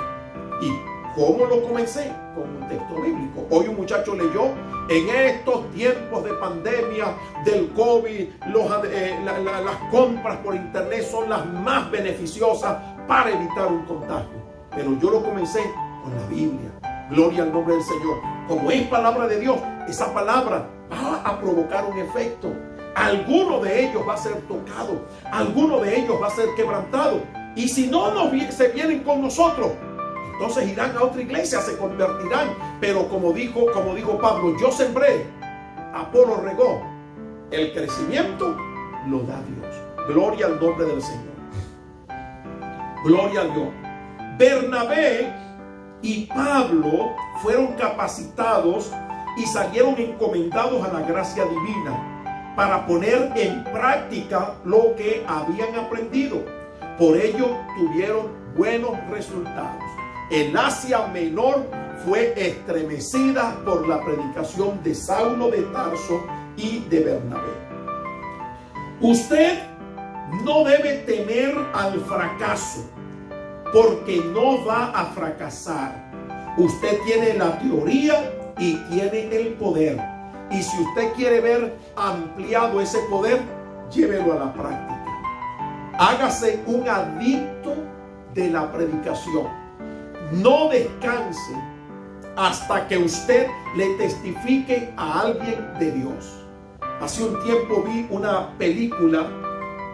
¿Y cómo lo comencé? Con un texto bíblico. Hoy un muchacho leyó: en estos tiempos de pandemia del COVID, las compras por internet son las más beneficiosas para evitar un contagio. Pero yo lo comencé con la Biblia. Gloria al nombre del Señor. Como es palabra de Dios, esa palabra va a provocar un efecto. Alguno de ellos va a ser tocado, alguno de ellos va a ser quebrantado. Y si no se vienen con nosotros, entonces irán a otra iglesia, se convertirán. Pero como dijo Pablo, yo sembré, Apolo regó, el crecimiento lo da Dios. Gloria al nombre del Señor. Gloria a Dios. Bernabé y Pablo fueron capacitados y salieron encomendados a la gracia divina para poner en práctica lo que habían aprendido. Por ello tuvieron buenos resultados. El Asia Menor fue estremecida por la predicación de Saulo de Tarso y de Bernabé. Usted no debe temer al fracaso, porque no va a fracasar. Usted tiene la teoría y tiene el poder. Y si usted quiere ver ampliado ese poder, llévelo a la práctica. Hágase un adicto de la predicación. No descanse hasta que usted le testifique a alguien de Dios. Hace un tiempo vi una película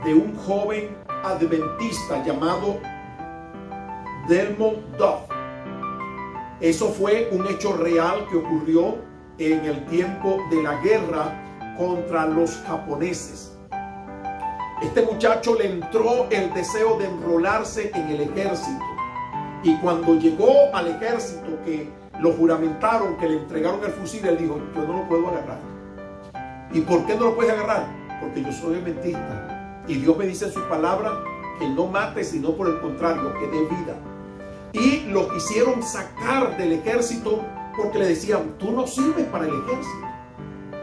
de un joven adventista llamado Desmond Duff. Eso fue un hecho real que ocurrió en el tiempo de la guerra contra los japoneses. Este muchacho le entró el deseo de enrolarse en el ejército. Y cuando llegó al ejército, que lo juramentaron, que le entregaron el fusil, él dijo: yo no lo puedo agarrar. ¿Y por qué no lo puedes agarrar? Porque yo soy adventista. Y Dios me dice en su palabra que no mate, sino por el contrario, que dé vida. Y lo quisieron sacar del ejército porque le decían: tú no sirves para el ejército.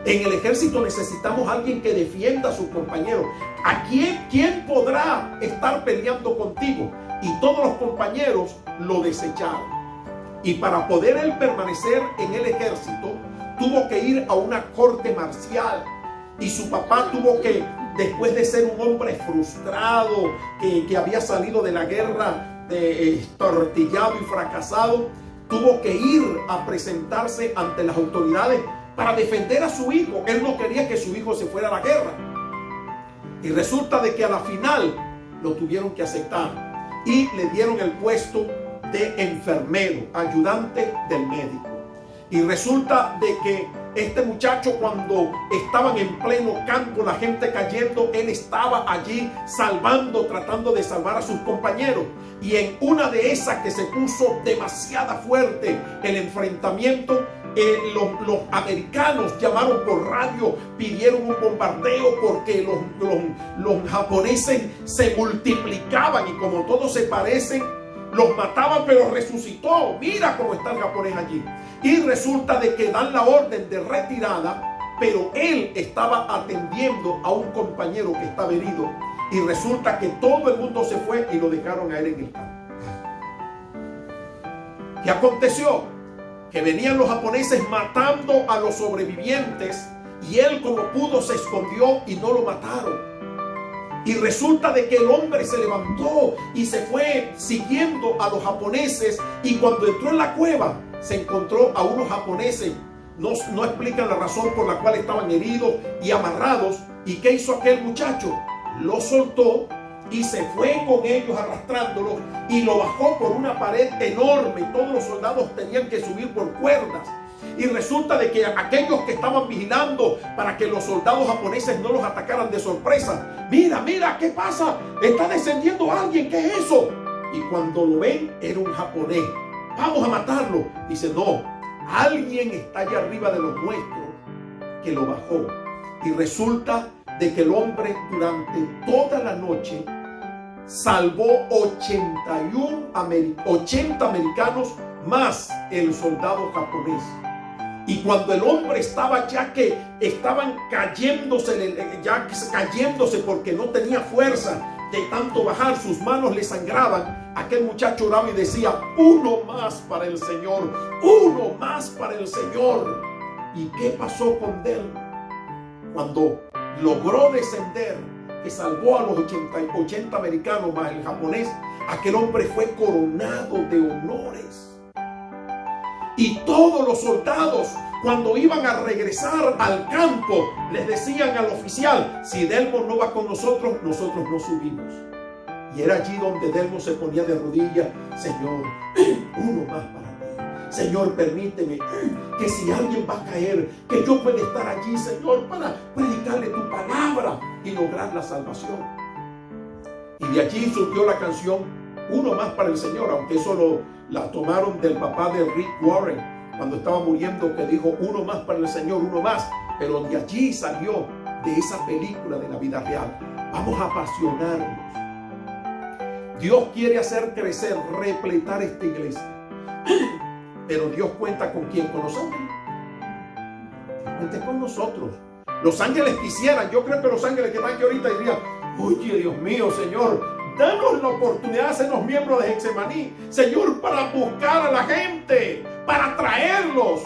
En el ejército necesitamos a alguien que defienda a sus compañeros. ¿A quién podrá estar peleando contigo? Y todos los compañeros lo desecharon. Y para poder él permanecer en el ejército, tuvo que ir a una corte marcial. Y su papá tuvo que, después de ser un hombre frustrado, que había salido de la guerra tortillado y fracasado, tuvo que ir a presentarse ante las autoridades para defender a su hijo. Él no quería que su hijo se fuera a la guerra. Y resulta de que a la final lo tuvieron que aceptar y le dieron el puesto de enfermero, ayudante del médico. Y resulta de que este muchacho, cuando estaban en pleno campo, la gente cayendo, él estaba allí tratando de salvar a sus compañeros. Y en una de esas que se puso demasiado fuerte el enfrentamiento, los americanos llamaron por radio, pidieron un bombardeo porque los japoneses se multiplicaban y como todos se parecen, los mataban, pero resucitó. Mira cómo está el japonés allí. Y resulta de que dan la orden de retirada, pero él estaba atendiendo a un compañero que estaba herido. Y resulta que todo el mundo se fue y lo dejaron a él en el campo. ¿Qué aconteció? Que venían los japoneses matando a los sobrevivientes y él, como pudo, se escondió y no lo mataron. Y resulta de que el hombre se levantó y se fue siguiendo a los japoneses, y cuando entró en la cueva se encontró a unos japoneses. No explican la razón por la cual estaban heridos y amarrados. ¿Y qué hizo aquel muchacho? Lo soltó y se fue con ellos arrastrándolos y lo bajó por una pared enorme. Todos los soldados tenían que subir por cuerdas. Y resulta de que aquellos que estaban vigilando para que los soldados japoneses no los atacaran de sorpresa: mira, ¿qué pasa? Está descendiendo alguien, ¿qué es eso? Y cuando lo ven, era un japonés. Vamos a matarlo. Dice: no, alguien está allá arriba de los nuestros que lo bajó. Y resulta de que el hombre durante toda la noche salvó 80 americanos más el soldado japonés. Y cuando el hombre estaba ya que estaban cayéndose porque no tenía fuerza de tanto bajar, sus manos le sangraban, aquel muchacho oraba y decía: uno más para el Señor, uno más para el Señor. ¿Y qué pasó con él? Cuando logró descender, que salvó a los 80 americanos más el japonés, aquel hombre fue coronado de honores. Y todos los soldados, cuando iban a regresar al campo, les decían al oficial: si Delmos no va con nosotros, nosotros no subimos. Y era allí donde Delmos se ponía de rodillas: Señor, uno más para ti. Señor, permíteme que si alguien va a caer, que yo pueda estar allí, Señor, para predicarle tu palabra y lograr la salvación. Y de allí surgió la canción Uno más para el Señor, aunque eso la tomaron del papá de Rick Warren cuando estaba muriendo, que dijo: uno más para el Señor, uno más. Pero de allí salió, de esa película de la vida real. Vamos a apasionarnos. Dios quiere hacer crecer, repletar esta iglesia. Pero Dios cuenta con quién, con los ángeles. Cuente con nosotros. Los ángeles quisieran, yo creo que los ángeles que están aquí ahorita dirían: oye, Dios mío, Señor, danos la oportunidad de hacernos miembros de Getsemaní, Señor, para buscar a la gente, para traerlos.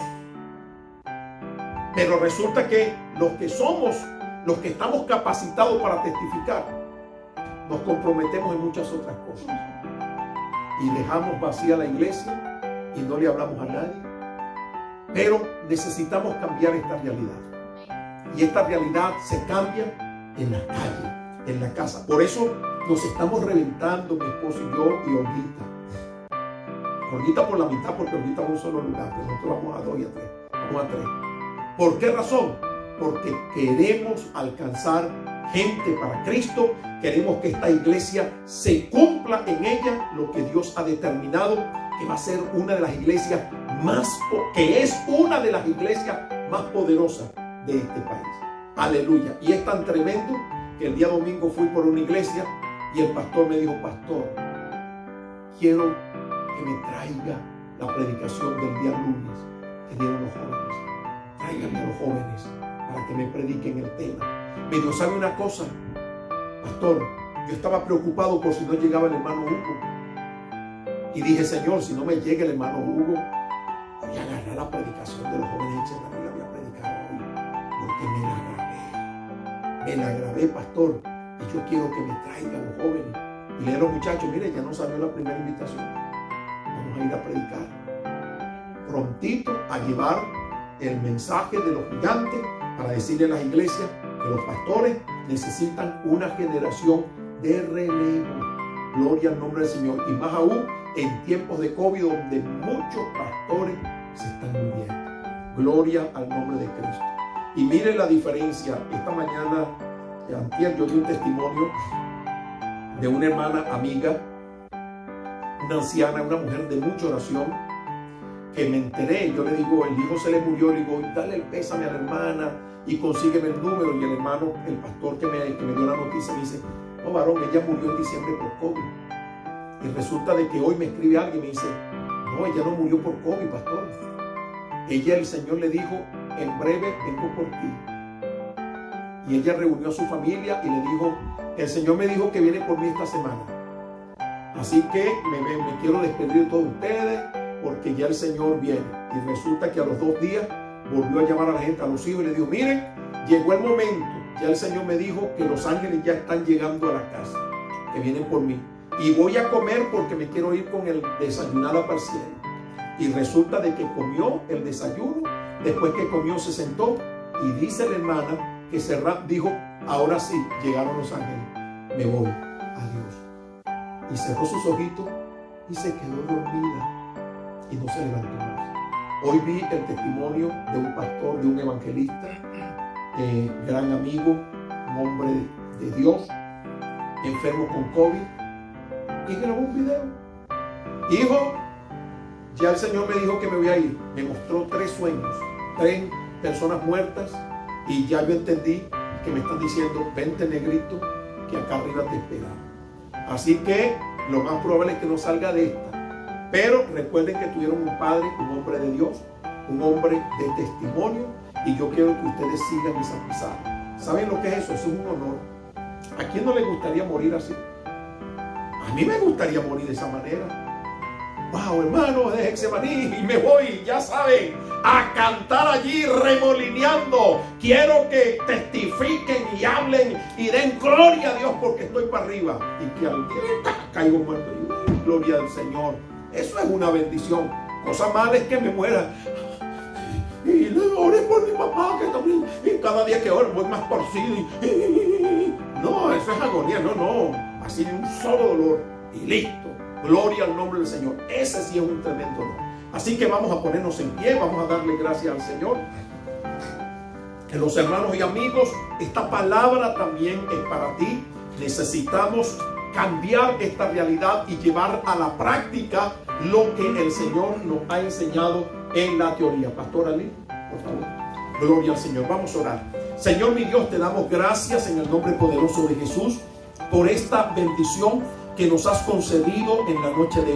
Pero resulta que los que somos, los que estamos capacitados para testificar, nos comprometemos en muchas otras cosas y dejamos vacía la iglesia y no le hablamos a nadie. Pero necesitamos cambiar esta realidad, y esta realidad se cambia en la calle, en la casa. Por eso nos estamos reventando, mi esposo y yo y Olguita. Olguita por la mitad, porque Olguita va a un solo lugar, pero nosotros vamos a 2 y a 3, vamos a 3. ¿Por qué razón? Porque queremos alcanzar gente para Cristo. Queremos que esta iglesia se cumpla en ella lo que Dios ha determinado, que va a ser una de las iglesias que es una de las iglesias más poderosas de este país. Aleluya. Y es tan tremendo que el día domingo fui por una iglesia y el pastor me dijo: pastor, quiero que me traiga la predicación del día lunes que dieron los jóvenes. Tráigame a los jóvenes para que me prediquen el tema. Me dijo: ¿sabe una cosa, pastor? Yo estaba preocupado por si no llegaba el hermano Hugo. Y dije: Señor, si no me llega el hermano Hugo, voy a agarrar la predicación de los jóvenes y la voy a predicar hoy, porque me la grabé, pastor, y yo quiero que me traigan los jóvenes. Y le dije a los muchachos: mire, ya no salió la primera invitación, vamos a ir a predicar prontito, a llevar el mensaje de los gigantes, para decirle a las iglesias que los pastores necesitan una generación de relevo. Gloria al nombre del Señor. Y más aún en tiempos de COVID, donde muchos pastores se están muriendo. Gloria al nombre de Cristo. Y miren la diferencia. Esta mañana, antier, yo di un testimonio de una hermana amiga, una anciana, una mujer de mucha oración, que me enteré. Yo le digo: el hijo se le murió. Le digo: dale el pésame a la hermana y consígueme el número. Y el hermano, el pastor que me dio la noticia, me dice: no, varón, ella murió en diciembre por COVID. Y resulta de que hoy me escribe alguien y me dice: no, ella no murió por COVID, pastor. Ella, el Señor le dijo: en breve vengo por ti. Y ella reunió a su familia y le dijo: el Señor me dijo que viene por mí esta semana. Así que me quiero despedir de todos ustedes, porque ya el Señor viene. Y resulta que a los 2 días volvió a llamar a la gente, a los hijos, y le dijo: miren, llegó el momento. Ya el Señor me dijo que los ángeles ya están llegando a la casa, que vienen por mí. Y voy a comer porque me quiero ir con el desayunada para el cielo. Y resulta de que comió el desayuno. Después que comió se sentó. Y dice la hermana que dijo: ahora sí, llegaron los ángeles. Me voy. Adiós. Y cerró sus ojitos y se quedó dormida. Y no se levantó más. Hoy vi el testimonio de un pastor, de un evangelista, gran amigo, un hombre de Dios, enfermo con COVID, y grabó un video. Hijo, ya el Señor me dijo que me voy a ir. Me mostró 3 sueños, 3 personas muertas, y ya yo entendí que me están diciendo: vente, negrito, que acá arriba te esperamos. Así que lo más probable es que no salga de esta. Pero recuerden que tuvieron un padre, un hombre de Dios, un hombre de testimonio, y yo quiero que ustedes sigan esa pisada. ¿Saben lo que es eso? Eso es un honor. ¿A quién no le gustaría morir así? A mí me gustaría morir de esa manera. wow, hermano de Getsemaní, y me voy, ya saben, a cantar allí remolineando. Quiero que testifiquen y hablen y den gloria a Dios porque estoy para arriba. Y que al día caigo muerto. Y gloria al Señor. Eso es una bendición. Cosa mala es que me muera. Y le oré por mi papá que también. Y cada día que oro voy más torcido. No, eso es agonía. No. Así de un solo dolor. Y listo. Gloria al nombre del Señor. Ese sí es un tremendo honor. Así que vamos a ponernos en pie, vamos a darle gracias al Señor. Los hermanos y amigos, esta palabra también es para ti. Necesitamos cambiar esta realidad y llevar a la práctica lo que el Señor nos ha enseñado en la teoría. Pastor Ali, por favor. Gloria al Señor. Vamos a orar. Señor mi Dios, te damos gracias en el nombre poderoso de Jesús por esta bendición que nos has concedido en la noche de hoy.